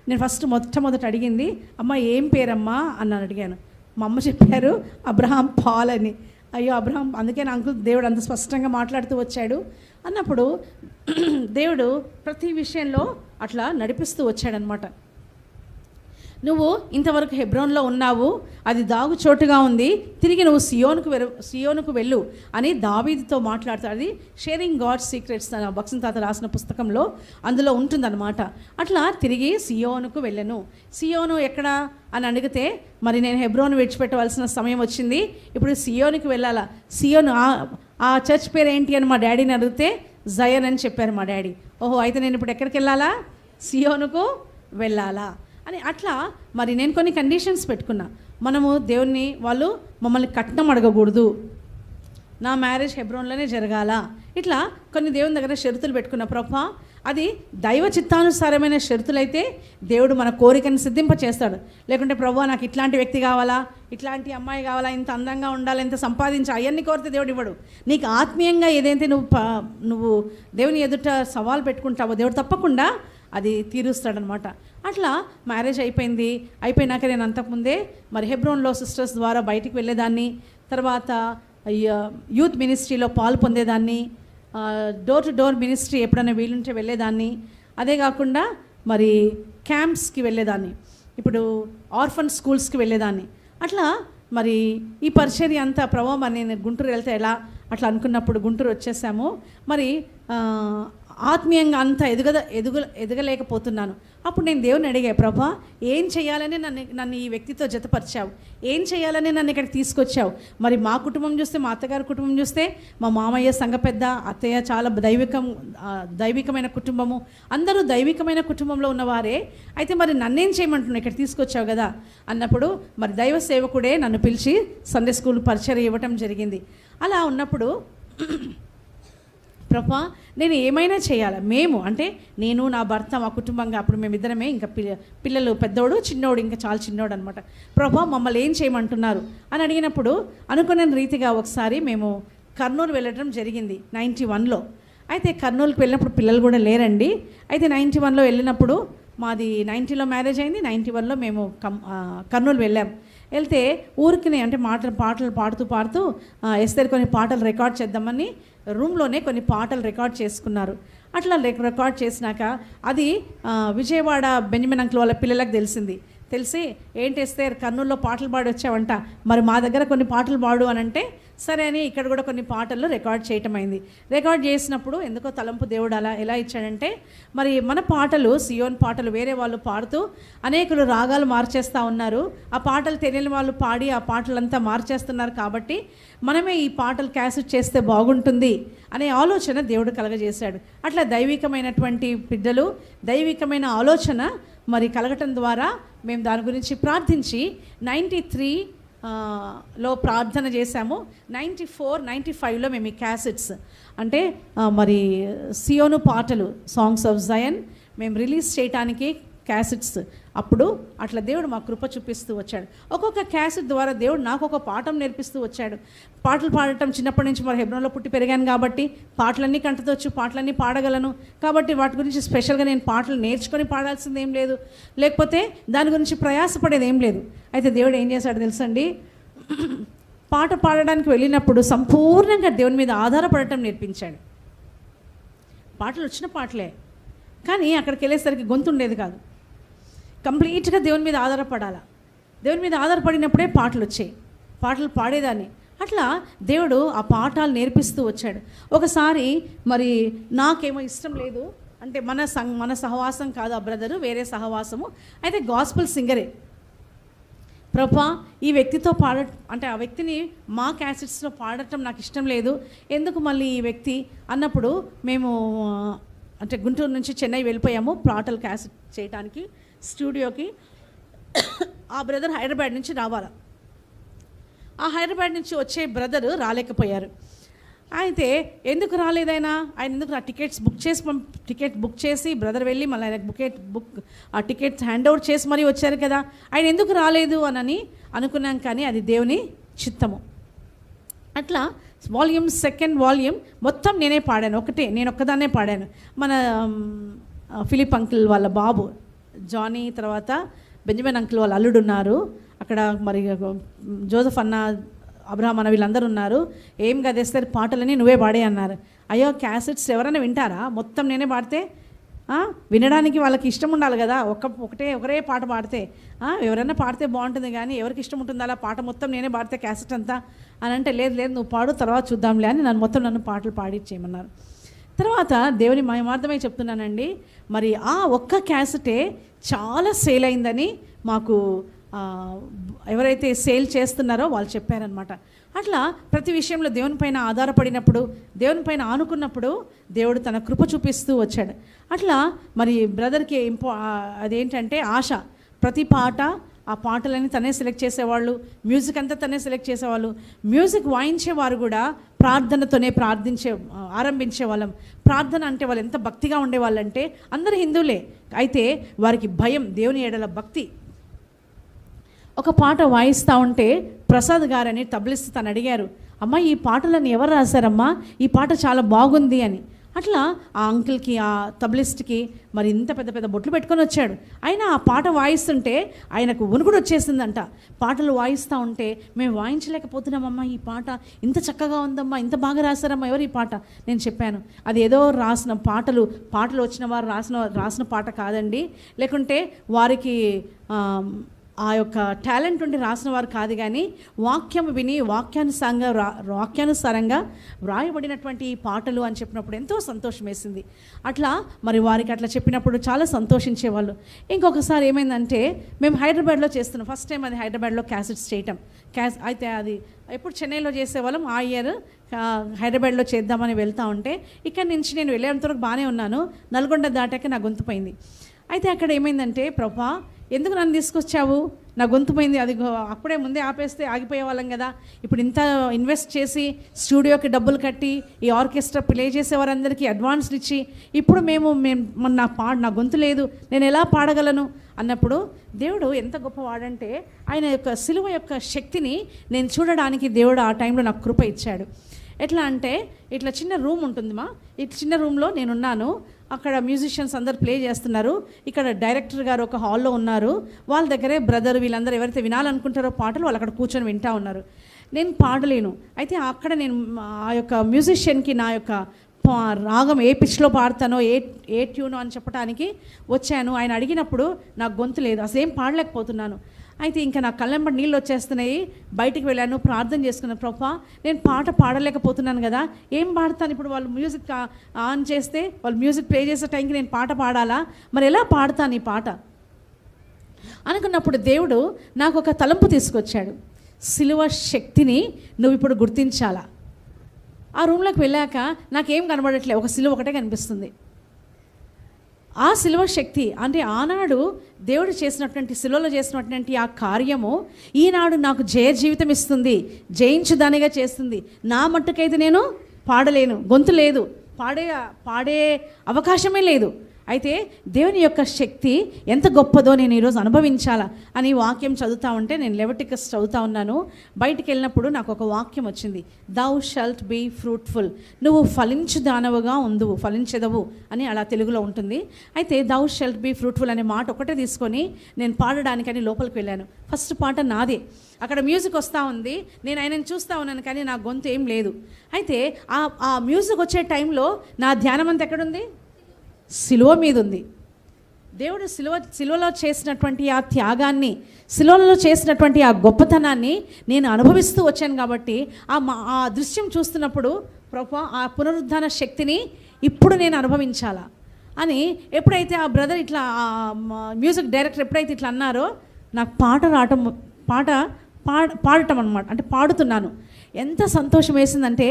నేను మొట్టమొదట అడిగింది, అమ్మ ఏం పేరమ్మా అని అడిగాను. మా అమ్మ చెప్పారు అబ్రహాం పాల్ అని. అయ్యో అబ్రహాం, అందుకే నా అంకుల్ దేవుడు అంత స్పష్టంగా మాట్లాడుతూ వచ్చాడు అన్నప్పుడు దేవుడు ప్రతి విషయంలో అట్లా నడిపిస్తూ వచ్చాడనమాట. నువ్వు ఇంతవరకు హెబ్రోన్లో ఉన్నావు, అది దాగు చోటుగా ఉంది, తిరిగి నువ్వు సియోనుకు వెళ్ళు అని దావీదుతో మాట్లాడతాడు. అది షేరింగ్ గాడ్స్ సీక్రెట్స్ భక్సింగ్ తాత రాసిన పుస్తకంలో అందులో ఉంటుందన్నమాట. అట్లా తిరిగి సియోనుకు వెళ్ళను. సియోను ఎక్కడ అని అడిగితే మరి నేను హెబ్రోన్ విడిచిపెట్టవలసిన సమయం వచ్చింది, ఇప్పుడు సియోనుకి వెళ్ళాలా. సియోను ఆ చర్చ్ పేరు ఏంటి అని మా డాడీని అడిగితే జయన్ అని చెప్పారు మా డాడీ. ఓహో, అయితే నేను ఇప్పుడు ఎక్కడికి వెళ్ళాలా? సియోనుకు వెళ్ళాలా అని. అట్లా మరి నేను కొన్ని కండిషన్స్ పెట్టుకున్నా. మనము దేవుణ్ణి, వాళ్ళు మమ్మల్ని కట్నం అడగకూడదు, నా మ్యారేజ్ హెబ్రోన్లోనే జరగాల, ఇట్లా కొన్ని దేవుని దగ్గర షరతులు పెట్టుకున్న. ప్రభా, అది దైవ చిత్తానుసారమైన షరతులైతే దేవుడు మన కోరికను సిద్ధింప చేస్తాడు. లేకుంటే ప్రభా నాకు ఇట్లాంటి వ్యక్తి కావాలా, ఇట్లాంటి అమ్మాయి కావాలా, ఇంత అందంగా ఉండాలి, ఇంత సంపాదించా, అవన్నీ కోరితే దేవుడు ఇవ్వడు. నీకు ఆత్మీయంగా ఏదైతే నువ్వు దేవుని ఎదుట సవాల్ పెట్టుకుంటావో దేవుడు తప్పకుండా అది తీరుస్తాడనమాట. అట్లా మ్యారేజ్ అయిపోయినాక నేను అంతకుముందే మరి హెబ్రోన్లో సిస్టర్స్ ద్వారా బయటికి వెళ్ళేదాన్ని, తర్వాత యూత్ మినిస్ట్రీలో పాలు పొందేదాన్ని, డోర్ టు డోర్ మినిస్ట్రీ ఎప్పుడైనా వీలుంటే వెళ్ళేదాన్ని. అదే కాకుండా మరి క్యాంప్స్కి వెళ్ళేదాన్ని, ఇప్పుడు ఆర్ఫన్ స్కూల్స్కి వెళ్ళేదాన్ని. అట్లా మరి ఈ పరిచర్య అంతా ప్రభావం. మరి నేను గుంటూరు వెళ్తే ఎలా అట్లా అనుకున్నప్పుడు గుంటూరు వచ్చేసాము. మరి ఆత్మీయంగా అంత ఎదగలేకపోతున్నాను. అప్పుడు నేను దేవుని అడిగా, ప్రభా ఏం చేయాలని నన్ను ఈ వ్యక్తితో జతపరిచావు, ఏం చేయాలని నన్ను ఇక్కడికి తీసుకొచ్చావు. మరి మా కుటుంబం చూస్తే, మా అత్తగారి కుటుంబం చూస్తే, మా మామయ్య సంఘ పెద్ద, అత్తయ్య చాలా దైవికమైన కుటుంబము, అందరూ దైవికమైన కుటుంబంలో ఉన్నవారే. అయితే మరి నన్నేం చేయమంటున్నావు, ఇక్కడ తీసుకొచ్చావు కదా అన్నప్పుడు మరి దైవ సేవకుడే నన్ను పిలిచి సండే స్కూల్ పరిచయం ఇవ్వటం జరిగింది. అలా ఉన్నప్పుడు ప్రభా నేను ఏమైనా చేయాలి, మేము అంటే నేను, నా భర్త, మా కుటుంబంగా, అప్పుడు మేమిద్దరమే, ఇంకా పిల్లలు పెద్దోడు, చిన్నోడు, ఇంకా చాలా చిన్నోడు అనమాట. ప్రభా మమ్మల్ని ఏం చేయమంటున్నారు అని అడిగినప్పుడు అనుకున్న రీతిగా ఒకసారి మేము కర్నూలు వెళ్ళడం జరిగింది 91లో. అయితే కర్నూలుకి వెళ్ళినప్పుడు పిల్లలు కూడా లేరండి. అయితే 91లో వెళ్ళినప్పుడు మాది 90లో మ్యారేజ్ అయింది, 91లో మేము కర్నూలు వెళ్ళాం. వెళ్తే ఊరికి అంటే పాటలు పాడుతూ ఎస్తేర్ కొన్ని పాటలు రికార్డ్ చేద్దామని రూమ్లోనే కొన్ని పాటలు రికార్డ్ చేసుకున్నారు. అట్లా రికార్డ్ చేసినాక అది విజయవాడ బెంజమిన్ అంకుల్ వాళ్ళ పిల్లలకు తెలిసి ఏంటి ఎస్తేర్ కర్నూలులో పాటలు పాడి వచ్చావంట, మరి మా దగ్గర కొన్ని పాటలు పాడు అని అంటే సరే అని ఇక్కడ కూడా కొన్ని పాటలు రికార్డ్ చేయటం అయింది. రికార్డ్ చేసినప్పుడు ఎందుకో తలంపు దేవుడు అలా ఎలా ఇచ్చాడంటే, మరి మన పాటలు సియోన్ పాటలు వేరే వాళ్ళు పాడుతూ అనేకులు రాగాలు మార్చేస్తూ ఉన్నారు, ఆ పాటలు తెలియని వాళ్ళు పాడి ఆ పాటలంతా మార్చేస్తున్నారు, కాబట్టి మనమే ఈ పాటలు క్యాసెట్ చేస్తే బాగుంటుంది అనే ఆలోచన దేవుడు కలగజేశాడు. అట్లా దైవికమైనటువంటి బిడ్డలు, దైవికమైన ఆలోచన మరి కలగటం ద్వారా మేము దాని గురించి ప్రార్థించి 93లో ప్రార్థన చేశాము. 94, 95లో మేము ఈ క్యాసెట్స్ అంటే మరి సియోను పాటలు, సాంగ్స్ ఆఫ్ జయన్ మేము రిలీజ్ చేయడానికి క్యాసెట్స్ అప్పుడు అట్లా దేవుడు మా కృప చూపిస్తూ వచ్చాడు. ఒక్కొక్క క్యాసెట్ ద్వారా దేవుడు నాకు ఒక పాఠం నేర్పిస్తూ వచ్చాడు. పాటలు పాడటం చిన్నప్పటి నుంచి మరి హెబ్రోన్లో పుట్టి పెరిగాను కాబట్టి పాటలన్నీ కంటతొచ్చు, పాటలన్నీ పాడగలను. కాబట్టి వాటి గురించి స్పెషల్గా నేను పాటలు నేర్చుకొని పాడాల్సింది ఏం లేదు, లేకపోతే దాని గురించి ప్రయాసపడేది ఏం లేదు. అయితే దేవుడు ఏం చేశాడు తెలుసండి, పాట పాడడానికి వెళ్ళినప్పుడు సంపూర్ణంగా దేవుని మీద ఆధారపడటం నేర్పించాడు. పాటలు వచ్చిన పాటలే, కానీ అక్కడికి వెళ్ళేసరికి గొంతు ఉండేది కాదు. కంప్లీట్గా దేవుని మీద ఆధారపడాలి. దేవుని మీద ఆధారపడినప్పుడే పాటలు వచ్చాయి, పాటలు పాడేదాన్ని. అట్లా దేవుడు ఆ పాఠాలు నేర్పిస్తూ వచ్చాడు. ఒకసారి మరి నాకేమో ఇష్టం లేదు, అంటే మన సహవాసం కాదు ఆ బ్రదరు, వేరే సహవాసము. అయితే గాస్పుల్ సింగరే. ప్రభా ఈ వ్యక్తితో అంటే ఆ వ్యక్తిని మా క్యాసెట్స్లో పాడటం నాకు ఇష్టం లేదు, ఎందుకు మళ్ళీ ఈ వ్యక్తి అన్నప్పుడు మేము అంటే గుంటూరు నుంచి చెన్నై వెళ్ళిపోయాము పాటలు క్యాసెట్ చేయడానికి స్టూడియోకి. ఆ బ్రదర్ హైదరాబాద్ నుంచి రావాలి. ఆ హైదరాబాద్ నుంచి వచ్చే బ్రదరు రాలేకపోయారు. అయితే ఎందుకు రాలేదైనా, ఆయన ఎందుకు ఆ టికెట్ బుక్ చేసి బ్రదర్ వెళ్ళి మళ్ళీ ఆయనకు ఆ టికెట్స్ హ్యాండ్ ఓవర్ చేసి మరీ వచ్చారు కదా, ఆయన ఎందుకు రాలేదు అని అనుకున్నాం. కానీ అది దేవుని చిత్తము. అట్లా సెకండ్ వాల్యూమ్ మొత్తం నేనే పాడాను, నేను ఒక్కదాన్నే పాడాను. మన ఫిలిప్ అంకుల్ వాళ్ళ బాబు జానీ, తర్వాత బెంజమిన్ అంకుల్ వాళ్ళ అల్లుడు ఉన్నారు, అక్కడ అక్కడ మరి జోసెఫ్ అన్న, అబ్రహాం అన్న వీళ్ళందరూ ఉన్నారు. ఏం కదేస్తారు పాటలని నువ్వే పాడే అన్నారు. అయ్యో క్యాసెట్స్ ఎవరైనా వింటారా? మొత్తం నేనే పాడితే వినడానికి వాళ్ళకి ఇష్టం ఉండాలి కదా. ఒకరే పాట పాడితే ఎవరైనా పాడితే బాగుంటుంది, కానీ ఎవరికి ఇష్టం ఉంటుంది అలా పాట మొత్తం నేనే పాడితే క్యాసెట్ అంతా అని అంటే, లేదు నువ్వు పాడు, తర్వాత చూద్దాంలే అని నన్ను పాటలు పాడిచ్చేయమన్నారు. తర్వాత దేవుని మహిమార్థమై చెప్తున్నానండి, మరి ఆ ఒక్క క్యాసెటే చాలా సేల్ అయిందని మాకు ఎవరైతే సేల్ చేస్తున్నారో వాళ్ళు చెప్పారనమాట. అట్లా ప్రతి విషయంలో దేవుని పైన ఆధారపడినప్పుడు, దేవుని పైన ఆనుకున్నప్పుడు దేవుడు తన కృప చూపిస్తూ వచ్చాడు. అట్లా మరి బ్రదర్కి అదేంటంటే ఆశ. ప్రతి పాట, ఆ పాటలని తనే సెలెక్ట్ చేసేవాళ్ళు, మ్యూజిక్ అంతా తనే సెలెక్ట్ చేసేవాళ్ళు. మ్యూజిక్ వాయించేవారు కూడా ప్రార్థనతోనే ఆరంభించే వాళ్ళం. ప్రార్థన అంటే వాళ్ళు ఎంత భక్తిగా ఉండేవాళ్ళంటే, అందరూ హిందువులే అయితే వారికి భయం, దేవుని ఎడల భక్తి. ఒక పాట వాయిస్తూ ఉంటే ప్రసాద్ గారని తబలిస్ట్ తను అడిగారు, అమ్మ ఈ పాటలను ఎవరు రాశారమ్మా, ఈ పాట చాలా బాగుంది అని. అట్లా ఆ అంకుల్కి, ఆ తబలిస్ట్కి మరి ఇంత పెద్ద పెద్ద బొట్లు పెట్టుకొని వచ్చాడు. అయినా ఆ పాట వాయిస్తుంటే ఆయనకు వణుకుడు వచ్చేసిందంట. పాటలు వాయిస్తూ ఉంటే, మేము వాయించలేకపోతున్నామమ్మా, ఈ పాట ఇంత చక్కగా ఉందమ్మా, ఇంత బాగా రాశారమ్మా, ఎవరు ఈ పాట? నేను చెప్పాను, అది ఏదో రాసిన పాటలు వచ్చిన వారు రాసిన పాట కాదండి, లేకుంటే వారికి ఆ యొక్క టాలెంట్ ఉండి రాసిన వారు కాదు, కానీ వాక్యం విని వాక్యానుసారంగా వ్రాయబడినటువంటి పాటలు అని చెప్పినప్పుడు ఎంతో సంతోషం వేసింది. అట్లా మరి వారికి అట్లా చెప్పినప్పుడు చాలా సంతోషించేవాళ్ళు. ఇంకొకసారి ఏమైందంటే, మేము హైదరాబాద్లో చేస్తున్నాం, ఫస్ట్ టైం అది హైదరాబాద్లో క్యాసెట్స్ చేయటం. అయితే అది ఎప్పుడు చెన్నైలో చేసేవాళ్ళం, ఆ ఇయర్ హైదరాబాద్లో చేద్దామని వెళ్తూ ఉంటే, ఇక్కడి నుంచి నేను వెళ్ళేంతవరకు బాగానే ఉన్నాను, నల్గొండ దాటాక నా గొంతు పోయింది. అయితే అక్కడ ఏమైందంటే, ప్రభా ఎందుకు నన్ను తీసుకొచ్చావు, నా గొంతు పోయింది, అది అప్పుడే ముందే ఆపేస్తే ఆగిపోయే వాళ్ళం కదా, ఇప్పుడు ఇంత ఇన్వెస్ట్ చేసి స్టూడియోకి డబ్బులు కట్టి ఈ ఆర్కెస్ట్రా ప్లే చేసే వారందరికీ అడ్వాన్స్లు ఇచ్చి, ఇప్పుడు నా గొంతు లేదు, నేను ఎలా పాడగలను అన్నప్పుడు, దేవుడు ఎంత గొప్పవాడంటే, ఆయన యొక్క సిలువ యొక్క శక్తిని నేను చూడడానికి దేవుడు ఆ టైంలో నాకు కృప ఇచ్చాడు. ఎట్లా అంటే, ఇట్లా చిన్న రూమ్ ఉంటుందిమా, ఈ చిన్న రూమ్లో నేనున్నాను, అక్కడ మ్యూజిషియన్స్ అందరు ప్లే చేస్తున్నారు, ఇక్కడ డైరెక్టర్ గారు ఒక హాల్లో ఉన్నారు, వాళ్ళ దగ్గరే బ్రదర్ వీళ్ళందరూ ఎవరైతే వినాలనుకుంటారో పాటలు వాళ్ళు అక్కడ కూర్చొని వింటూ ఉన్నారు. నేను పాడలేను. అయితే అక్కడ నేను ఆ యొక్క మ్యూజిషియన్కి నా యొక్క రాగం ఏ పిచ్లో పాడతానో, ఏ ట్యూనో అని చెప్పడానికి వచ్చాను. ఆయన అడిగినప్పుడు నాకు గొంతు లేదు, అసలు ఏం పాడలేకపోతున్నాను. అయితే ఇంకా నా కళ్ళెంబడి నీళ్ళు వచ్చేస్తున్నాయి, బయటికి వెళ్ళాను, ప్రార్థన చేసుకున్నాను, ప్రభా నేను పాట పాడలేకపోతున్నాను కదా, ఏం పాడతాను ఇప్పుడు? వాళ్ళు మ్యూజిక్ ఆన్ చేస్తే, వాళ్ళు మ్యూజిక్ ప్లే చేసే టైంకి నేను పాట పాడాలా, మరి ఎలా పాడతాను ఈ పాట అనుకున్నప్పుడు దేవుడు నాకు ఒక తలంపు తీసుకొచ్చాడు. సిలువ శక్తిని నువ్వు ఇప్పుడు గుర్తించాలా. ఆ రూమ్లోకి వెళ్ళాక నాకేం కనబడట్లే, ఒక సిలువ ఒకటే కనిపిస్తుంది. ఆ సిలువ శక్తి అంటే ఆనాడు దేవుడు చేసినటువంటి, సిలువలో చేసినటువంటి ఆ కార్యము ఈనాడు నాకు జయ జీవితం ఇస్తుంది, జయించుదానిగా చేస్తుంది. నా మట్టుకైతే నేను పాడలేను, గొంతు లేదు, పాడే అవకాశమే లేదు. అయితే దేవుని యొక్క శక్తి ఎంత గొప్పదో నేను ఈరోజు అనుభవించాలా అని వాక్యం చదువుతూ ఉంటే, నేను లెవిటికస్ చదువుతూ ఉన్నాను, బయటికి వెళ్ళినప్పుడు నాకు ఒక వాక్యం వచ్చింది, దౌ షల్ట్ బీ ఫ్రూట్ఫుల్, నువ్వు ఫలించుదానవుగా ఉందువు, ఫలించెదవు అని అలా తెలుగులో ఉంటుంది. అయితే దౌ షల్ట్ బీ ఫ్రూట్ఫుల్ అనే మాట ఒకటే తీసుకొని నేను పాడడానికని లోపలికి వెళ్ళాను. ఫస్ట్ పాట నాదే, అక్కడ మ్యూజిక్ వస్తూ ఉంది, నేను ఆయనను చూస్తూ ఉన్నాను, కానీ నా గొంతు ఏం లేదు. అయితే ఆ మ్యూజిక్ వచ్చే టైంలో నా ధ్యానం అంతా ఎక్కడుంది? సిలువ మీద ఉంది. దేవుడు సిలువలో చేసినటువంటి ఆ త్యాగాన్ని, సిలువలో చేసినటువంటి ఆ గొప్పతనాన్ని నేను అనుభవిస్తూ వచ్చాను. కాబట్టి ఆ దృశ్యం చూస్తున్నప్పుడు, ప్రభు ఆ పునరుద్ధాన శక్తిని ఇప్పుడు నేను అనుభవించాలా అని ఎప్పుడైతే ఆ బ్రదర్ ఇట్లా మ్యూజిక్ డైరెక్టర్ ఎప్పుడైతే ఇట్లా అన్నారో, నాకు పాడటం అనమాట, అంటే పాడుతున్నాను. ఎంత సంతోషం వేసిందంటే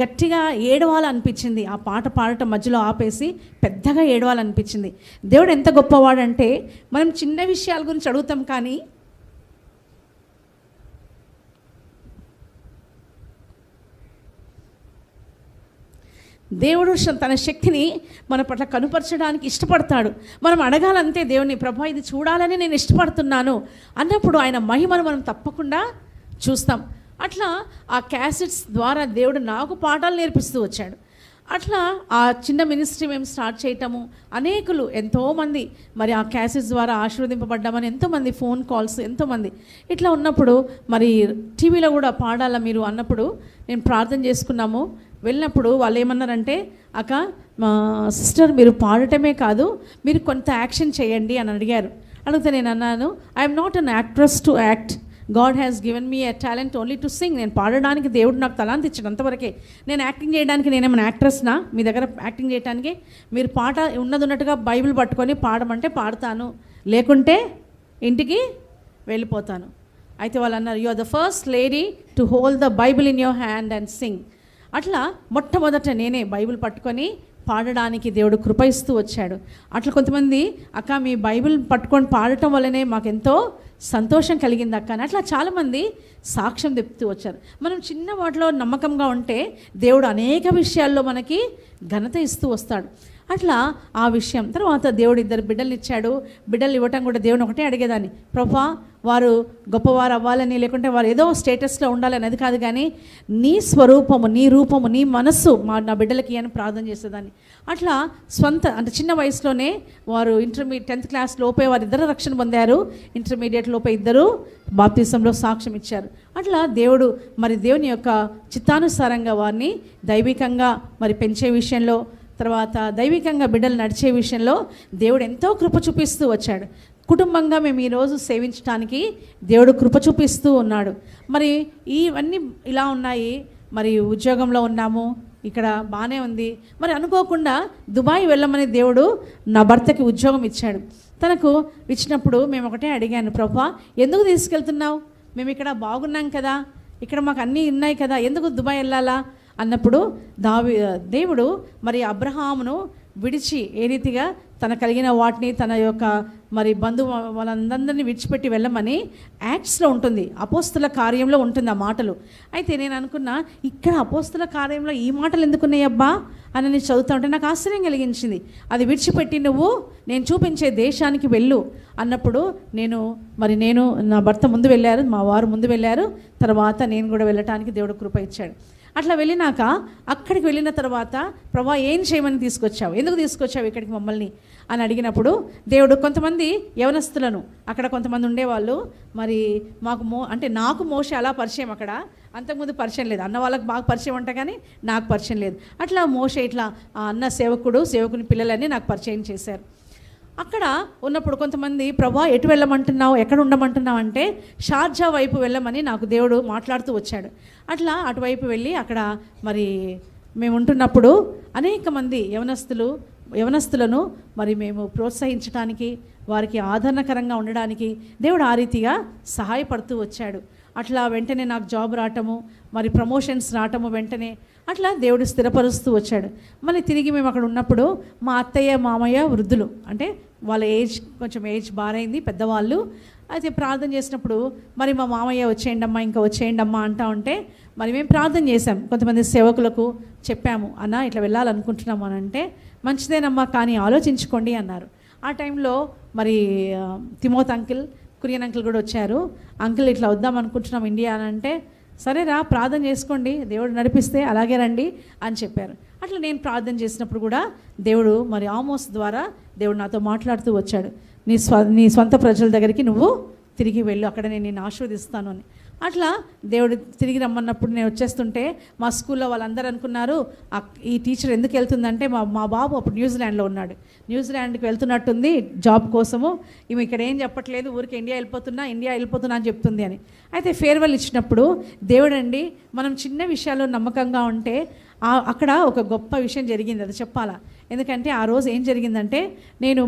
గట్టిగా ఏడవాలనిపించింది. ఆ పాట పాడటం మధ్యలో ఆపేసి పెద్దగా ఏడవాలనిపించింది. దేవుడు ఎంత గొప్పవాడంటే, మనం చిన్న విషయాల గురించి అడుగుతాం, కానీ దేవుడు తన శక్తిని మన పట్ల కనుపరచడానికి ఇష్టపడతాడు. మనం అడగాలంతే దేవుని, ప్రభా ఇది చూడాలని నేను ఇష్టపడుతున్నాను అన్నప్పుడు ఆయన మహిమను మనం తప్పకుండా చూస్తాం. అట్లా ఆ క్యాసెట్స్ ద్వారా దేవుడు నాకు పాఠాలు నేర్పిస్తూ వచ్చాడు. అట్లా ఆ చిన్న మినిస్ట్రీ మేము స్టార్ట్ చేయటము, అనేకులు ఎంతోమంది మరి ఆ క్యాసెట్స్ ద్వారా ఆశీర్వదింపబడ్డామని ఎంతోమంది ఫోన్ కాల్స్, ఎంతోమంది ఇట్లా ఉన్నప్పుడు మరి టీవీలో కూడా పాడాలా మీరు అన్నప్పుడు నేను ప్రార్థన చేసుకున్నాము. వెళ్ళినప్పుడు వాళ్ళు ఏమన్నారంటే, అక్క మా సిస్టర్ మీరు పాడటమే కాదు మీరు కొంత యాక్షన్ చేయండి అని అడిగారు. అడిగితే నేను అన్నాను, I'm not an actress to act, God has given me a talent only to sing. నేను పాడడానికి దేవుడు నాకు తలాంత ఇచ్చాడు, అంతవరకే. నేను యాక్టింగ్ చేయడానికి నేనేమైనా యాక్ట్రెస్నా మీ దగ్గర యాక్టింగ్ చేయడానికి? మీరు పాట ఉన్నట్టుగా బైబిల్ పట్టుకొని పాడమంటే పాడతాను, లేకుంటే ఇంటికి వెళ్ళిపోతాను. అయితే వాళ్ళు అన్నారు, you are the first lady to hold the Bible in your hand and sing. అట్లా మొట్టమొదట నేనే బైబిల్ పట్టుకొని పాడడానికి దేవుడు కృప ఇస్తూ వచ్చాడు. అట్లా కొంతమంది, అక్క మీ బైబిల్ పట్టుకొని పాడటం వల్లనే మాకెంతో సంతోషం కలిగింది అక్క అని అట్లా చాలామంది సాక్ష్యం చెప్తూ వచ్చారు. మనం చిన్న వాటిలో నమ్మకంగా ఉంటే దేవుడు అనేక విషయాల్లో మనకి ఘనత ఇస్తూ వస్తాడు. అట్లా ఆ విషయం తర్వాత దేవుడు 2 బిడ్డలు ఇచ్చాడు. బిడ్డలు ఇవ్వటం కూడా దేవుని ఒకటే అడిగేదాన్ని, ప్రభా వారు గొప్పవారు అవ్వాలని, లేకుంటే వారు ఏదో స్టేటస్లో ఉండాలని అది కాదు, కానీ నీ స్వరూపము, నీ రూపము, నీ మనస్సు నా బిడ్డలకి అని ప్రార్థన చేసేదాన్ని. అట్లా అంటే చిన్న వయసులోనే వారు 10th క్లాస్ లోపే వారు 2 రక్షణ పొందారు, ఇంటర్మీడియట్ లోపే 2 బాప్తిజంలో సాక్ష్యం ఇచ్చారు. అట్లా దేవుడు మరి దేవుని యొక్క చిత్తానుసారంగా వారిని దైవికంగా మరి పెంచే విషయంలో, తర్వాత దైవికంగా బిడ్డలు నడిచే విషయంలో దేవుడు ఎంతో కృప చూపిస్తూ వచ్చాడు. కుటుంబంగా మేము ఈరోజు సేవించడానికి దేవుడు కృప చూపిస్తూ ఉన్నాడు. మరి ఇవన్నీ ఇలా ఉన్నాయి. మరి ఉద్యోగంలో ఉన్నాము, ఇక్కడ బాగానే ఉంది. మరి అనుకోకుండా దుబాయ్ వెళ్ళమని దేవుడు నా భర్తకి ఉద్యోగం ఇచ్చాడు. తనకు ఇచ్చినప్పుడు మేము ఒకటే అడిగాను, ప్రభా ఎందుకు తీసుకెళ్తున్నావు? మేము ఇక్కడ బాగున్నాం కదా, ఇక్కడ మాకు అన్నీ ఉన్నాయి కదా, ఎందుకు దుబాయ్ వెళ్ళాలా అన్నప్పుడు దేవుడు మరి అబ్రహామును విడిచి ఏ రీతిగా తన కలిగిన వాటిని తన యొక్క మరి వాళ్ళందరినీ విడిచిపెట్టి వెళ్ళమని యాక్ట్స్లో ఉంటుంది, అపోస్తుల కార్యంలో ఉంటుంది ఆ మాటలు. అయితే నేను అనుకున్నా, ఇక్కడ అపోస్తుల కార్యంలో ఈ మాటలు ఎందుకున్నాయి అబ్బా అని నేను చదువుతా ఉంటే నాకు ఆశ్చర్యం కలిగించింది. అది విడిచిపెట్టి నువ్వు నేను చూపించే దేశానికి వెళ్ళు అన్నప్పుడు నేను నా భర్త ముందు వెళ్ళారు, మా వారు ముందు వెళ్ళారు, తర్వాత నేను కూడా వెళ్ళటానికి దేవుడు కృప ఇచ్చాడు. అట్లా వెళ్ళినాక అక్కడికి వెళ్ళిన తర్వాత, ప్రభా ఏం చేయమని తీసుకొచ్చావు, ఎందుకు తీసుకొచ్చావు ఇక్కడికి మమ్మల్ని అని అడిగినప్పుడు దేవుడు కొంతమంది యవనస్తులను, అక్కడ కొంతమంది ఉండేవాళ్ళు, మరి నాకు మోషే అలా పరిచయం, అక్కడ అంతకుముందు పరిచయం లేదు. అన్న వాళ్ళకి బాగా పరిచయం ఉంటా కానీ నాకు పరిచయం లేదు. అట్లా మోషే ఇట్లా ఆ అన్న సేవకుని పిల్లలన్నీ నాకు పరిచయం చేశారు. అక్కడ ఉన్నప్పుడు కొంతమంది, ప్రభా ఎటు వెళ్ళమంటున్నావు, ఎక్కడ ఉండమంటున్నావు అంటే షార్జా వైపు వెళ్ళమని నాకు దేవుడు మాట్లాడుతూ వచ్చాడు. అట్లా అటువైపు వెళ్ళి అక్కడ మరి మేము ఉంటున్నప్పుడు అనేక మంది యవనస్తులను మరి మేము ప్రోత్సహించడానికి, వారికి ఆదరణకరంగా ఉండడానికి దేవుడు ఆ రీతిగా సహాయపడుతూ వచ్చాడు. అట్లా వెంటనే నాకు జాబ్ రావటము, మరి ప్రమోషన్స్ రావటము, వెంటనే అట్లా దేవుడు స్థిరపరుస్తూ వచ్చాడు. మళ్ళీ తిరిగి మేము అక్కడ ఉన్నప్పుడు మా అత్తయ్య మామయ్య వృద్ధులు, అంటే వాళ్ళ కొంచెం ఏజ్ బారైంది, పెద్దవాళ్ళు. అయితే ప్రార్థన చేసినప్పుడు మరి మా మామయ్య వచ్చేయండి అమ్మా అంటా ఉంటే మరి మేము ప్రార్థన చేశాం. కొంతమంది సేవకులకు చెప్పాము, అన్న ఇట్లా వెళ్ళాలనుకుంటున్నాము అని అంటే, మంచిదేనమ్మా కానీ ఆలోచించుకోండి అన్నారు. ఆ టైంలో మరి తిమోత్ అంకిల్, కురియన్ అంకిల్ కూడా వచ్చారు. అంకిల్ ఇట్లా వద్దాం అనుకుంటున్నాం ఇండియా అని అంటే, సరేరా ప్రార్థన చేసుకోండి, దేవుడు నడిపిస్తే అలాగే రండి అని చెప్పారు. అట్లా నేను ప్రార్థన చేసినప్పుడు కూడా దేవుడు మరి ఆమోస్ ద్వారా దేవుడు నాతో మాట్లాడుతూ వచ్చాడు, నీ స్వంత ప్రజల దగ్గరికి నువ్వు తిరిగి వెళ్ళు, అక్కడ నేను నిన్ను ఆశీర్వదిస్తాను అని. అట్లా దేవుడు తిరిగి రమ్మన్నప్పుడు నేను వచ్చేస్తుంటే మా స్కూల్లో వాళ్ళందరూ అనుకున్నారు, ఈ టీచర్ ఎందుకు వెళ్తుందంటే మా బాబు అప్పుడు న్యూజిలాండ్లో ఉన్నాడు, న్యూజిలాండ్కి వెళ్తున్నట్టుంది జాబ్ కోసము, ఈమె ఇక్కడ ఏం చెప్పట్లేదు, ఊరికి ఇండియా వెళ్ళిపోతున్నా అని చెప్తుంది అని. అయితే ఫేర్వెల్ ఇచ్చినప్పుడు దేవుడండి మనం చిన్న విషయాల్లో నమ్మకంగా ఉంటే అక్కడ ఒక గొప్ప విషయం జరిగింది, అది చెప్పాలా. ఎందుకంటే ఆ రోజు ఏం జరిగిందంటే,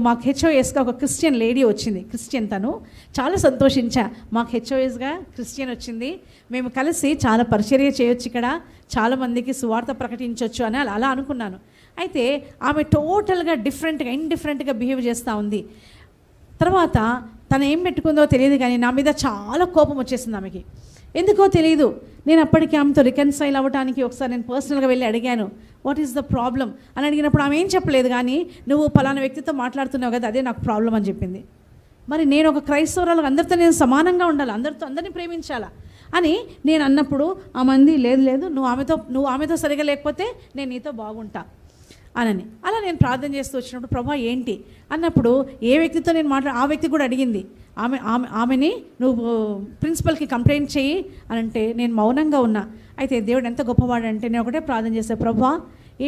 మాకు హెచ్ఓఎస్గా ఒక క్రిస్టియన్ లేడీ వచ్చింది, క్రిస్టియన్, తను చాలా సంతోషించా, మాకు హెచ్ఓఎస్గా క్రిస్టియన్ వచ్చింది, మేము కలిసి చాలా పరిచర్య చేయొచ్చు, ఇక్కడ చాలామందికి సువార్త ప్రకటించవచ్చు అని అలా అనుకున్నాను. అయితే ఆమె టోటల్గా ఇండిఫరెంట్గా బిహేవ్ చేస్తూ ఉంది. తర్వాత తను ఏం పెట్టుకుందో తెలియదు కానీ నా మీద చాలా కోపం వచ్చేసింది ఆమెకి, ఎందుకో తెలియదు. నేను అప్పటికి ఆమెతో రికన్సైల్ అవ్వడానికి ఒకసారి నేను పర్సనల్గా వెళ్ళి అడిగాను, వాట్ ఈస్ ద ప్రాబ్లం అని అడిగినప్పుడు ఆమె ఏం చెప్పలేదు, కానీ నువ్వు పలానా వ్యక్తితో మాట్లాడుతున్నావు కదా, అదే నాకు ప్రాబ్లం అని చెప్పింది. మరి నేను ఒక క్రైస్తవురాలు, అందరితో నేను సమానంగా ఉండాలి, అందరినీ ప్రేమించాలా. అని నేను అన్నప్పుడు ఆ మంది లేదు నువ్వు ఆమెతో సరిగా లేకపోతే నేను నీతో బాగుంటా అనని. అలా నేను ప్రార్థన చేస్తూ వచ్చినప్పుడు ప్రభా ఏంటి అన్నప్పుడు ఏ వ్యక్తితో నేను ఆ వ్యక్తి కూడా అడిగింది, ఆమెని నువ్వు ప్రిన్సిపల్కి కంప్లైంట్ చెయ్యి అని అంటే నేను మౌనంగా ఉన్నా. అయితే దేవుడు ఎంత గొప్పవాడంటే నేను ఒకటే ప్రార్థన చేశాను, ప్రభా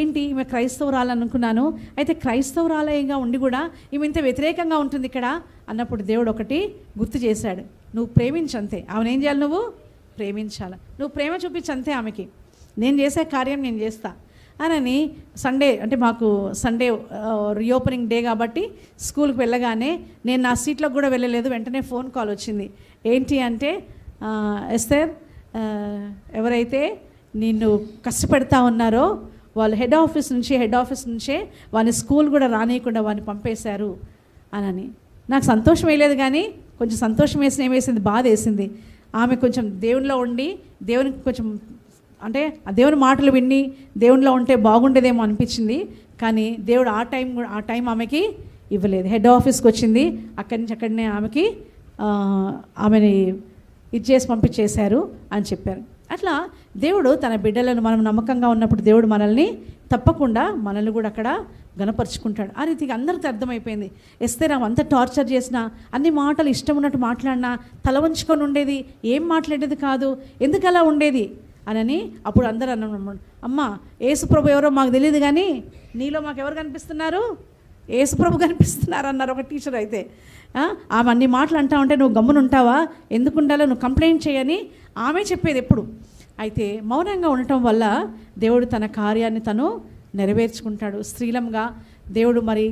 ఏంటి ఈమె క్రైస్తవురాలనుకున్నాను, అయితే క్రైస్తవురాలయంగా ఉండి కూడా ఈమె ఇంత వ్యతిరేకంగా ఉంటుంది ఇక్కడ అన్నప్పుడు దేవుడు ఒకటి గుర్తు చేశాడు, నువ్వు ప్రేమించంతే. ఆమెను ఏం చేయాలి? నువ్వు ప్రేమించాలి, నువ్వు ప్రేమ చూపించంతే ఆమెకి, నేను చేసే కార్యం నేను చేస్తా అనని. సండే అంటే మాకు సండే రీఓపెనింగ్ డే కాబట్టి స్కూల్కి వెళ్ళగానే నేను నా సీట్లోకి కూడా వెళ్ళలేదు, వెంటనే ఫోన్ కాల్ వచ్చింది. ఏంటి అంటే ఎస్తర్ ఎవరైతే నిన్ను కష్టపెడతా ఉన్నారో వాళ్ళు హెడ్ ఆఫీస్ నుంచే వాని స్కూల్ కూడా రానియకుండా వాడిని పంపేశారు అనని. నాకు సంతోషం వేయలేదు, కానీ కొంచెం సంతోషం ఏమేసింది, బాధ వేసింది. ఆమె కొంచెం దేవునిలో ఉండి దేవునికి కొంచెం అంటే ఆ దేవుని మాటలు విని దేవునిలో ఉంటే బాగుండేదేమో అనిపించింది, కానీ దేవుడు ఆ టైం ఆమెకి ఇవ్వలేదు. హెడ్ ఆఫీస్కి వచ్చింది, అక్కడి నుంచి అక్కడనే ఆమెని చేసి పంపించేశారు అని చెప్పారు. అట్లా దేవుడు తన బిడ్డలను మనం నమ్మకంగా ఉన్నప్పుడు దేవుడు తప్పకుండా మనల్ని కూడా అక్కడ గణపరుచుకుంటాడు. ఆ రీతిగా అందరికీ అర్థమైపోయింది. ఎస్తేర్ అంత టార్చర్ చేసినా, అన్ని మాటలు ఇష్టం ఉన్నట్టు మాట్లాడినా, తల వంచుకొని ఉండేది, ఏం మాట్లాడేది కాదు, ఎందుకు అలా ఉండేది అనని. అప్పుడు అందరూ అన్నాడు, అమ్మ యేసుప్రభు ఎవరో మాకు తెలియదు, కానీ నీలో మాకు ఎవరు కనిపిస్తున్నారు? యేసుప్రభు కనిపిస్తున్నారు అన్నారు ఒక టీచర్. అయితే ఆమె అన్ని మాటలు అంటా ఉంటే నువ్వు గమ్మునుంటావా, ఎందుకు ఉండాలో, నువ్వు కంప్లైంట్ చేయని ఆమె చెప్పేది ఎప్పుడు. అయితే మౌనంగా ఉండటం వల్ల దేవుడు తన కార్యాన్ని తను నెరవేర్చుకుంటాడు. స్త్రీలంగా దేవుడు మరి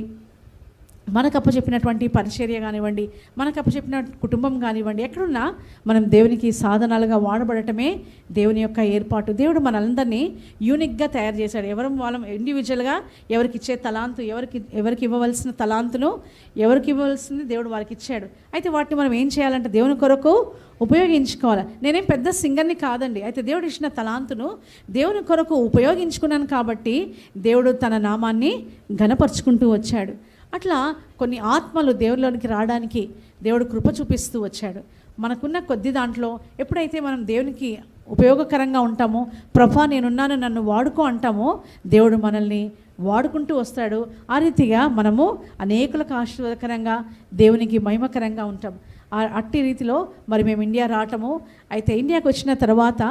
మనకు అప్పచెప్పినటువంటి పరిచర్య కానివ్వండి, మనకు అప్పచెప్పిన కుటుంబం కానివ్వండి, ఎక్కడున్నా మనం దేవునికి సాధనాలుగా వాడబడటమే దేవుని యొక్క ఏర్పాటు. దేవుడు మనందరినీ యూనిక్గా తయారు చేశాడు. వాళ్ళం ఇండివిజువల్గా ఎవరికి ఇచ్చే తలాంతు, ఎవరికి ఇవ్వవలసిన తలాంతును ఎవరికి ఇవ్వవలసింది దేవుడు వారికి ఇచ్చాడు. అయితే వాటిని మనం ఏం చేయాలంటే దేవుని కొరకు ఉపయోగించుకోవాలి. నేనేం పెద్ద సింగర్ని కాదండి, అయితే దేవుడు ఇచ్చిన తలాంతును దేవుని కొరకు ఉపయోగించుకున్నాను కాబట్టి దేవుడు తన నామాన్ని ఘనపరుచుకుంటూ వచ్చాడు. అట్లా కొన్ని ఆత్మలు దేవునిలోనికి రావడానికి దేవుడు కృప చూపిస్తూ వచ్చాడు. మనకున్న కొద్ది దాంట్లో ఎప్పుడైతే మనం దేవునికి ఉపయోగకరంగా ఉంటామో, ప్రభా నేనున్నాను నన్ను వాడుకో అంటామో, దేవుడు మనల్ని వాడుకుంటూ వస్తాడు. ఆ రీతిగా మనము అనేకులకు ఆశీర్వాదకరంగా దేవునికి మహిమకరంగా ఉంటాం. అట్టి రీతిలో మరి మేము ఇండియా రావటము. అయితే ఇండియాకి వచ్చిన తర్వాత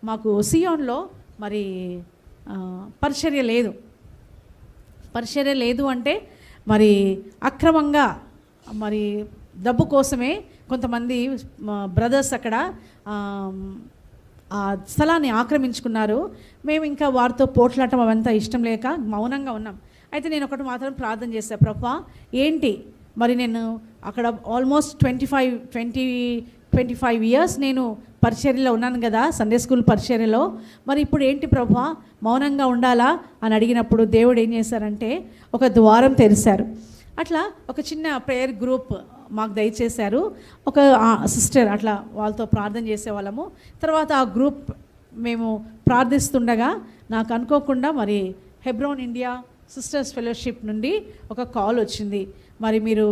మాకు సియోన్లో మరి పరిచర్య లేదు అంటే మరి అక్రమంగా మరి డబ్బు కోసమే కొంతమంది బ్రదర్స్ అక్కడ ఆ స్థలాన్ని ఆక్రమించుకున్నారు. మేము ఇంకా వారితో పోట్లాడటం అవంతా ఇష్టం లేక మౌనంగా ఉన్నాం. అయితే నేను ఒకటి మాత్రం ప్రార్థన చేశాను, ప్రభా ఏంటి మరి నేను అక్కడ ఆల్మోస్ట్ 25 ఇయర్స్ నేను పరిచర్యలో ఉన్నాను కదా, సండే స్కూల్ పరిచర్యలో, మరి ఇప్పుడు ఏంటి ప్రభా మౌనంగా ఉండాలా అని అడిగినప్పుడు దేవుడు ఏం చేశారంటే ఒక ద్వారం తెరిచారు. అట్లా ఒక చిన్న ప్రేయర్ గ్రూప్ మాకు దయచేశారు. ఒక సిస్టర్ అట్లా వాళ్ళతో ప్రార్థన చేసేవాళ్ళము. తర్వాత ఆ గ్రూప్ మేము ప్రార్థిస్తుండగా నాకు అనుకోకుండా మరి హెబ్రోన్ ఇండియా సిస్టర్స్ ఫెలోషిప్ నుండి ఒక కాల్ వచ్చింది. మరి మీరు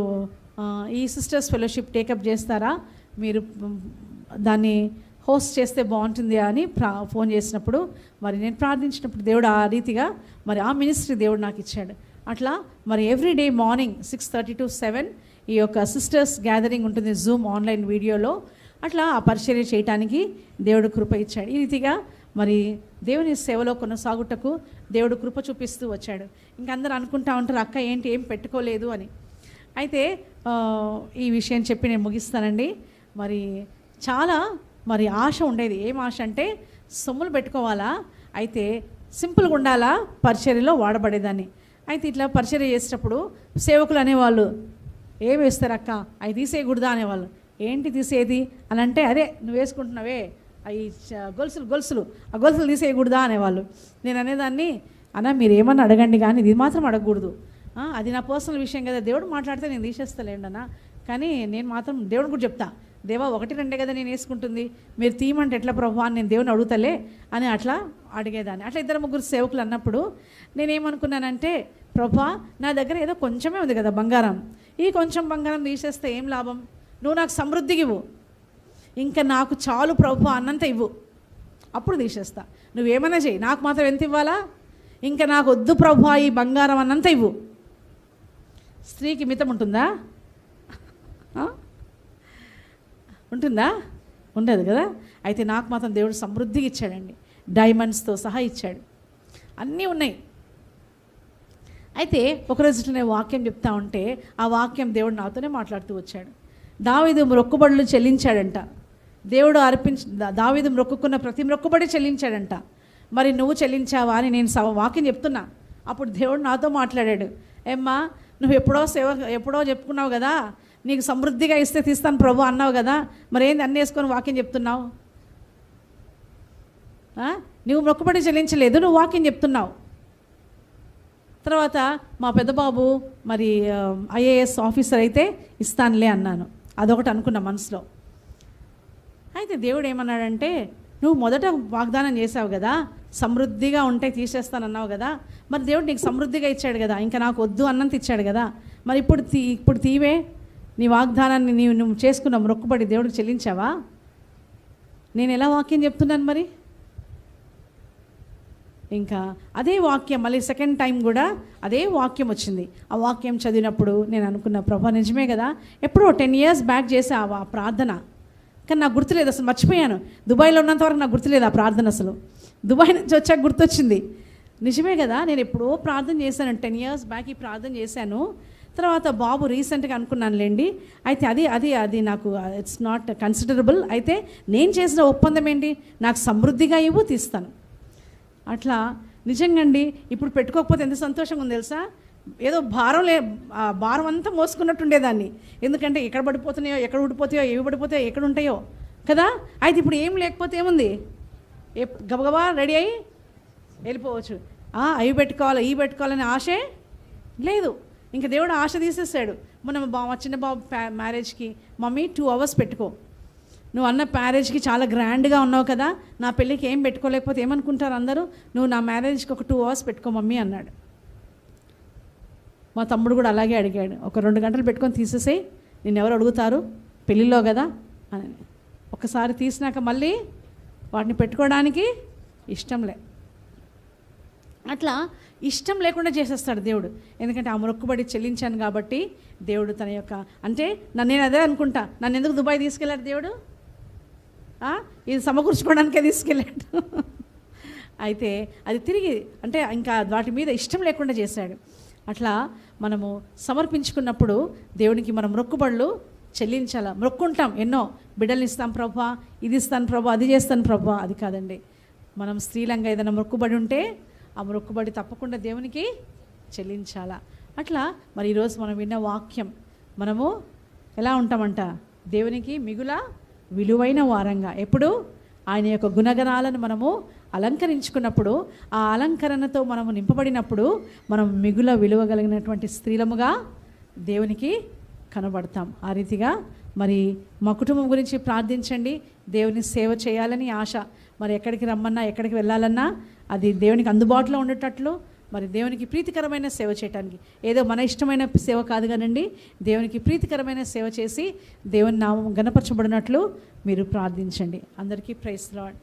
ఈ సిస్టర్స్ ఫెలోషిప్ టేకప్ చేస్తారా, మీరు దాన్ని హోస్ట్ చేస్తే బాగుంటుంది అని ఫోన్ చేసినప్పుడు మరి నేను ప్రార్థించినప్పుడు దేవుడు ఆ రీతిగా మరి ఆ మినిస్ట్రీ దేవుడు నాకు ఇచ్చాడు. అట్లా మరి ఎవ్రీడే మార్నింగ్ 6:30 to 7 ఈ యొక్క సిస్టర్స్ గ్యాదరింగ్ ఉంటుంది జూమ్ ఆన్లైన్ వీడియోలో. అట్లా ఆ పరిచర్య చేయటానికి దేవుడు కృప ఇచ్చాడు. ఈ రీతిగా మరి దేవుని సేవలో కొనసాగుటకు దేవుడు కృప చూపిస్తూ వచ్చాడు. ఇంకందరూ అనుకుంటా ఉంటారు అక్క ఏంటి ఏం పెట్టుకోలేదు అని. అయితే ఈ విషయం చెప్పి నేను ముగిస్తానండి. మరి చాలా మరి ఆశ ఉండేది. ఏం ఆశ అంటే సొమ్ములు పెట్టుకోవాలా, అయితే సింపుల్గా ఉండాలా, పరిచర్యలో వాడబడేదాన్ని. అయితే ఇట్లా పరిచర్య చేసేటప్పుడు సేవకులు అనేవాళ్ళు ఏం వేస్తారు అక్క అవి తీసేయకూడదా అనేవాళ్ళు. ఏంటి తీసేది అని అంటే అదే నువ్వు వేసుకుంటున్నావే అవి గొలుసులు ఆ గొలుసులు తీసేయకూడదా అనేవాళ్ళు. నేను అనేదాన్ని అన్న మీరు ఏమన్నా అడగండి కానీ ఇది మాత్రం అడగకూడదు, అది నా పర్సనల్ విషయం కదా, దేవుడు మాట్లాడితే నేను తీసేస్తలేండి అన్న, కానీ నేను మాత్రం దేవుడు కూడా చెప్తా, దేవా 1-2 కదా నేను వేసుకుంటుంది, మీరు తీయమంటే ఎట్లా ప్రభా అని నేను దేవుని అడుగుతలే అని అట్లా అడిగేదాన్ని. అట్లా 2-3 సేవకులు అన్నప్పుడు నేనేమనుకున్నానంటే ప్రభా నా దగ్గర ఏదో కొంచెమే ఉంది కదా బంగారం, ఈ కొంచెం బంగారం తీసేస్తే ఏం లాభం, నువ్వు నాకు సమృద్ధికి ఇవ్వు, ఇంకా నాకు చాలు ప్రభు అన్నంత ఇవ్వు, అప్పుడు తీసేస్తా. నువ్వేమైనా చెయ్యి, నాకు మాత్రం ఎంత ఇవ్వాలా? ఇంకా నాకు వద్దు ప్రభు ఈ బంగారం అన్నంత ఇవ్వు. స్త్రీకి మితం ఉంటుందా? ఉంటుందా? ఉండదు కదా. అయితే నాకు మాత్రం దేవుడు సమృద్ధిగా ఇచ్చాడండి, డైమండ్స్తో సహా ఇచ్చాడు, అన్నీ ఉన్నాయి. అయితే ఒకరోజు నేను వాక్యం చెప్తా ఉంటే ఆ వాక్యం దేవుడు నాతోనే మాట్లాడుతూ వచ్చాడు. దావీదు మొక్కుబడులు చెల్లించాడంట. దేవుడు దావీదు మొక్కుకున్న ప్రతి మొక్కుబడి చెల్లించాడంట. మరి నువ్వు చెల్లించావా అని నేను వాక్యం చెప్తున్నా. అప్పుడు దేవుడు నాతో మాట్లాడాడు. ఏమ్మా, నువ్వు ఎప్పుడో చెప్పుకున్నావు కదా, నీకు సమృద్ధిగా ఇస్తే తీస్తాను ప్రభు అన్నావు కదా, మరి ఏంది అన్నీ వేసుకొని వాక్యం చెప్తున్నావు? నువ్వు మొక్కుబడి చెల్లించలేదు, నువ్వు వాక్యం చెప్తున్నావు. తర్వాత మా పెద్దబాబు మరి ఐఏఎస్ ఆఫీసర్ అయితే ఇస్తానులే అన్నాను. అదొకటి అనుకున్నా మనసులో. అయితే దేవుడు ఏమన్నాడంటే, నువ్వు మొదట వాగ్దానం చేసావు కదా, సమృద్ధిగా ఉంటే తీసేస్తానన్నావు కదా, మరి దేవుడు నీకు సమృద్ధిగా ఇచ్చాడు కదా, ఇంకా నాకు వద్దు అన్నంత ఇచ్చాడు కదా, మరి ఇప్పుడు తీవే నీ వాగ్దానాన్ని నువ్వు చేసుకున్న మొక్కుబడి దేవుడికి చెల్లించావా? నేను ఎలా వాక్యం చెప్తున్నాను మరి? ఇంకా అదే వాక్యం మళ్ళీ సెకండ్ టైం కూడా అదే వాక్యం వచ్చింది. ఆ వాక్యం చదివినప్పుడు నేను అనుకున్న ప్రభా నిజమే కదా, ఎప్పుడో 10 years బ్యాక్ చేసా ఆ ప్రార్థన, కానీ నాకు గుర్తులేదు, అసలు మర్చిపోయాను. దుబాయ్లో ఉన్నంత వరకు నాకు గుర్తులేదు ఆ ప్రార్థన. అసలు దుబాయ్ నుంచి వచ్చాక గుర్తొచ్చింది. నిజమే కదా, నేను ఎప్పుడో ప్రార్థన చేశాను, 10 years బ్యాక్ ఈ ప్రార్థన చేశాను. తర్వాత బాబు రీసెంట్గా అనుకున్నానులేండి. అయితే అది నాకు ఇట్స్ నాట్ కన్సిడరబుల్. అయితే నేను చేసిన ఒప్పందం ఏంటి? నాకు సమృద్ధిగా ఇవ్వు, తీస్తాను. అట్లా నిజంగా అండి. ఇప్పుడు పెట్టుకోకపోతే ఎంత సంతోషంగా ఉంది తెలుసా? ఏదో భారం అంతా మోసుకున్నట్టుండేదాన్ని. ఎందుకంటే ఎక్కడ పడిపోతున్నాయో, ఎక్కడ ఊడిపోతాయో, ఏవి పడిపోతాయో, ఎక్కడ ఉంటాయో కదా. అయితే ఇప్పుడు ఏం లేకపోతే ఏముంది, గబగబా రెడీ అయ్యి వెళ్ళిపోవచ్చు. అవి పెట్టుకోవాలి, ఇవి పెట్టుకోవాలని ఆశే లేదు. ఇంకా దేవుడు ఆశ తీసేసాడు. మా చిన్న బాబు మ్యారేజ్కి మమ్మీ 2 hours పెట్టుకో, నువ్వు అన్న మ్యారేజ్కి చాలా గ్రాండ్గా ఉన్నావు కదా, నా పెళ్ళికి ఏం పెట్టుకోలేకపోతే ఏమనుకుంటారు అందరూ, నువ్వు నా మ్యారేజ్కి ఒక 2 hours పెట్టుకో మమ్మీ అన్నాడు. మా తమ్ముడు కూడా అలాగే అడిగాడు, ఒక 2 గంటలు పెట్టుకొని తీసేసేయి, నిన్ను ఎవరు అడుగుతారు పెళ్ళిలో కదా అని. ఒకసారి తీసినాక మళ్ళీ వాటిని పెట్టుకోవడానికి ఇష్టంలే. అట్లా ఇష్టం లేకుండా చేసేస్తాడు దేవుడు. ఎందుకంటే ఆ మొక్కుబడి చెల్లించాను కాబట్టి దేవుడు తన యొక్క అంటే నేను అదే అనుకుంటా, నన్ను ఎందుకు దుబాయ్ తీసుకెళ్ళాడు దేవుడు? ఇది సమకూర్చుకోవడానికే తీసుకెళ్ళాడు. అయితే అది తిరిగి అంటే ఇంకా వాటి మీద ఇష్టం లేకుండా చేశాడు. అట్లా మనము సమర్పించుకున్నప్పుడు దేవునికి మనం మొక్కుబడులు చెల్లించాల. మొక్కుంటాం ఎన్నో, బిడ్డల్ని ఇస్తాం ప్రభా, ఇది ఇస్తాను ప్రభా, అది చేస్తాను ప్రభా, అది కాదండి. మనం స్త్రీలంగా ఏదైనా మొక్కుబడి ఉంటే ఆ మొక్కుబడి తప్పకుండా దేవునికి చెల్లించాలా. అట్లా మరి ఈరోజు మనం విన్న వాక్యం మనము ఎలా ఉంటామంట, దేవునికి మిగుల విలువైన వారంగా. ఎప్పుడు ఆయన యొక్క గుణగణాలను మనము అలంకరించుకున్నప్పుడు, ఆ అలంకరణతో మనము నింపబడినప్పుడు మనం మిగుల విలువ కలిగినటువంటి స్త్రీలముగా దేవునికి కనబడతాం. ఆ రీతిగా మరి మా కుటుంబం గురించి ప్రార్థించండి. దేవుని సేవ చేయాలని ఆశ. మరి ఎక్కడికి రమ్మన్నా, ఎక్కడికి వెళ్ళాలన్నా అది దేవునికి అందుబాటులో ఉండేటట్లు, మరి దేవునికి ప్రీతికరమైన సేవ చేయడానికి, ఏదో మన ఇష్టమైన సేవ కాదు కానండి, దేవునికి ప్రీతికరమైన సేవ చేసి దేవుని నామం గణపరచబడినట్లు మీరు ప్రార్థించండి. అందరికీ ప్రైజ్ లార్డ్.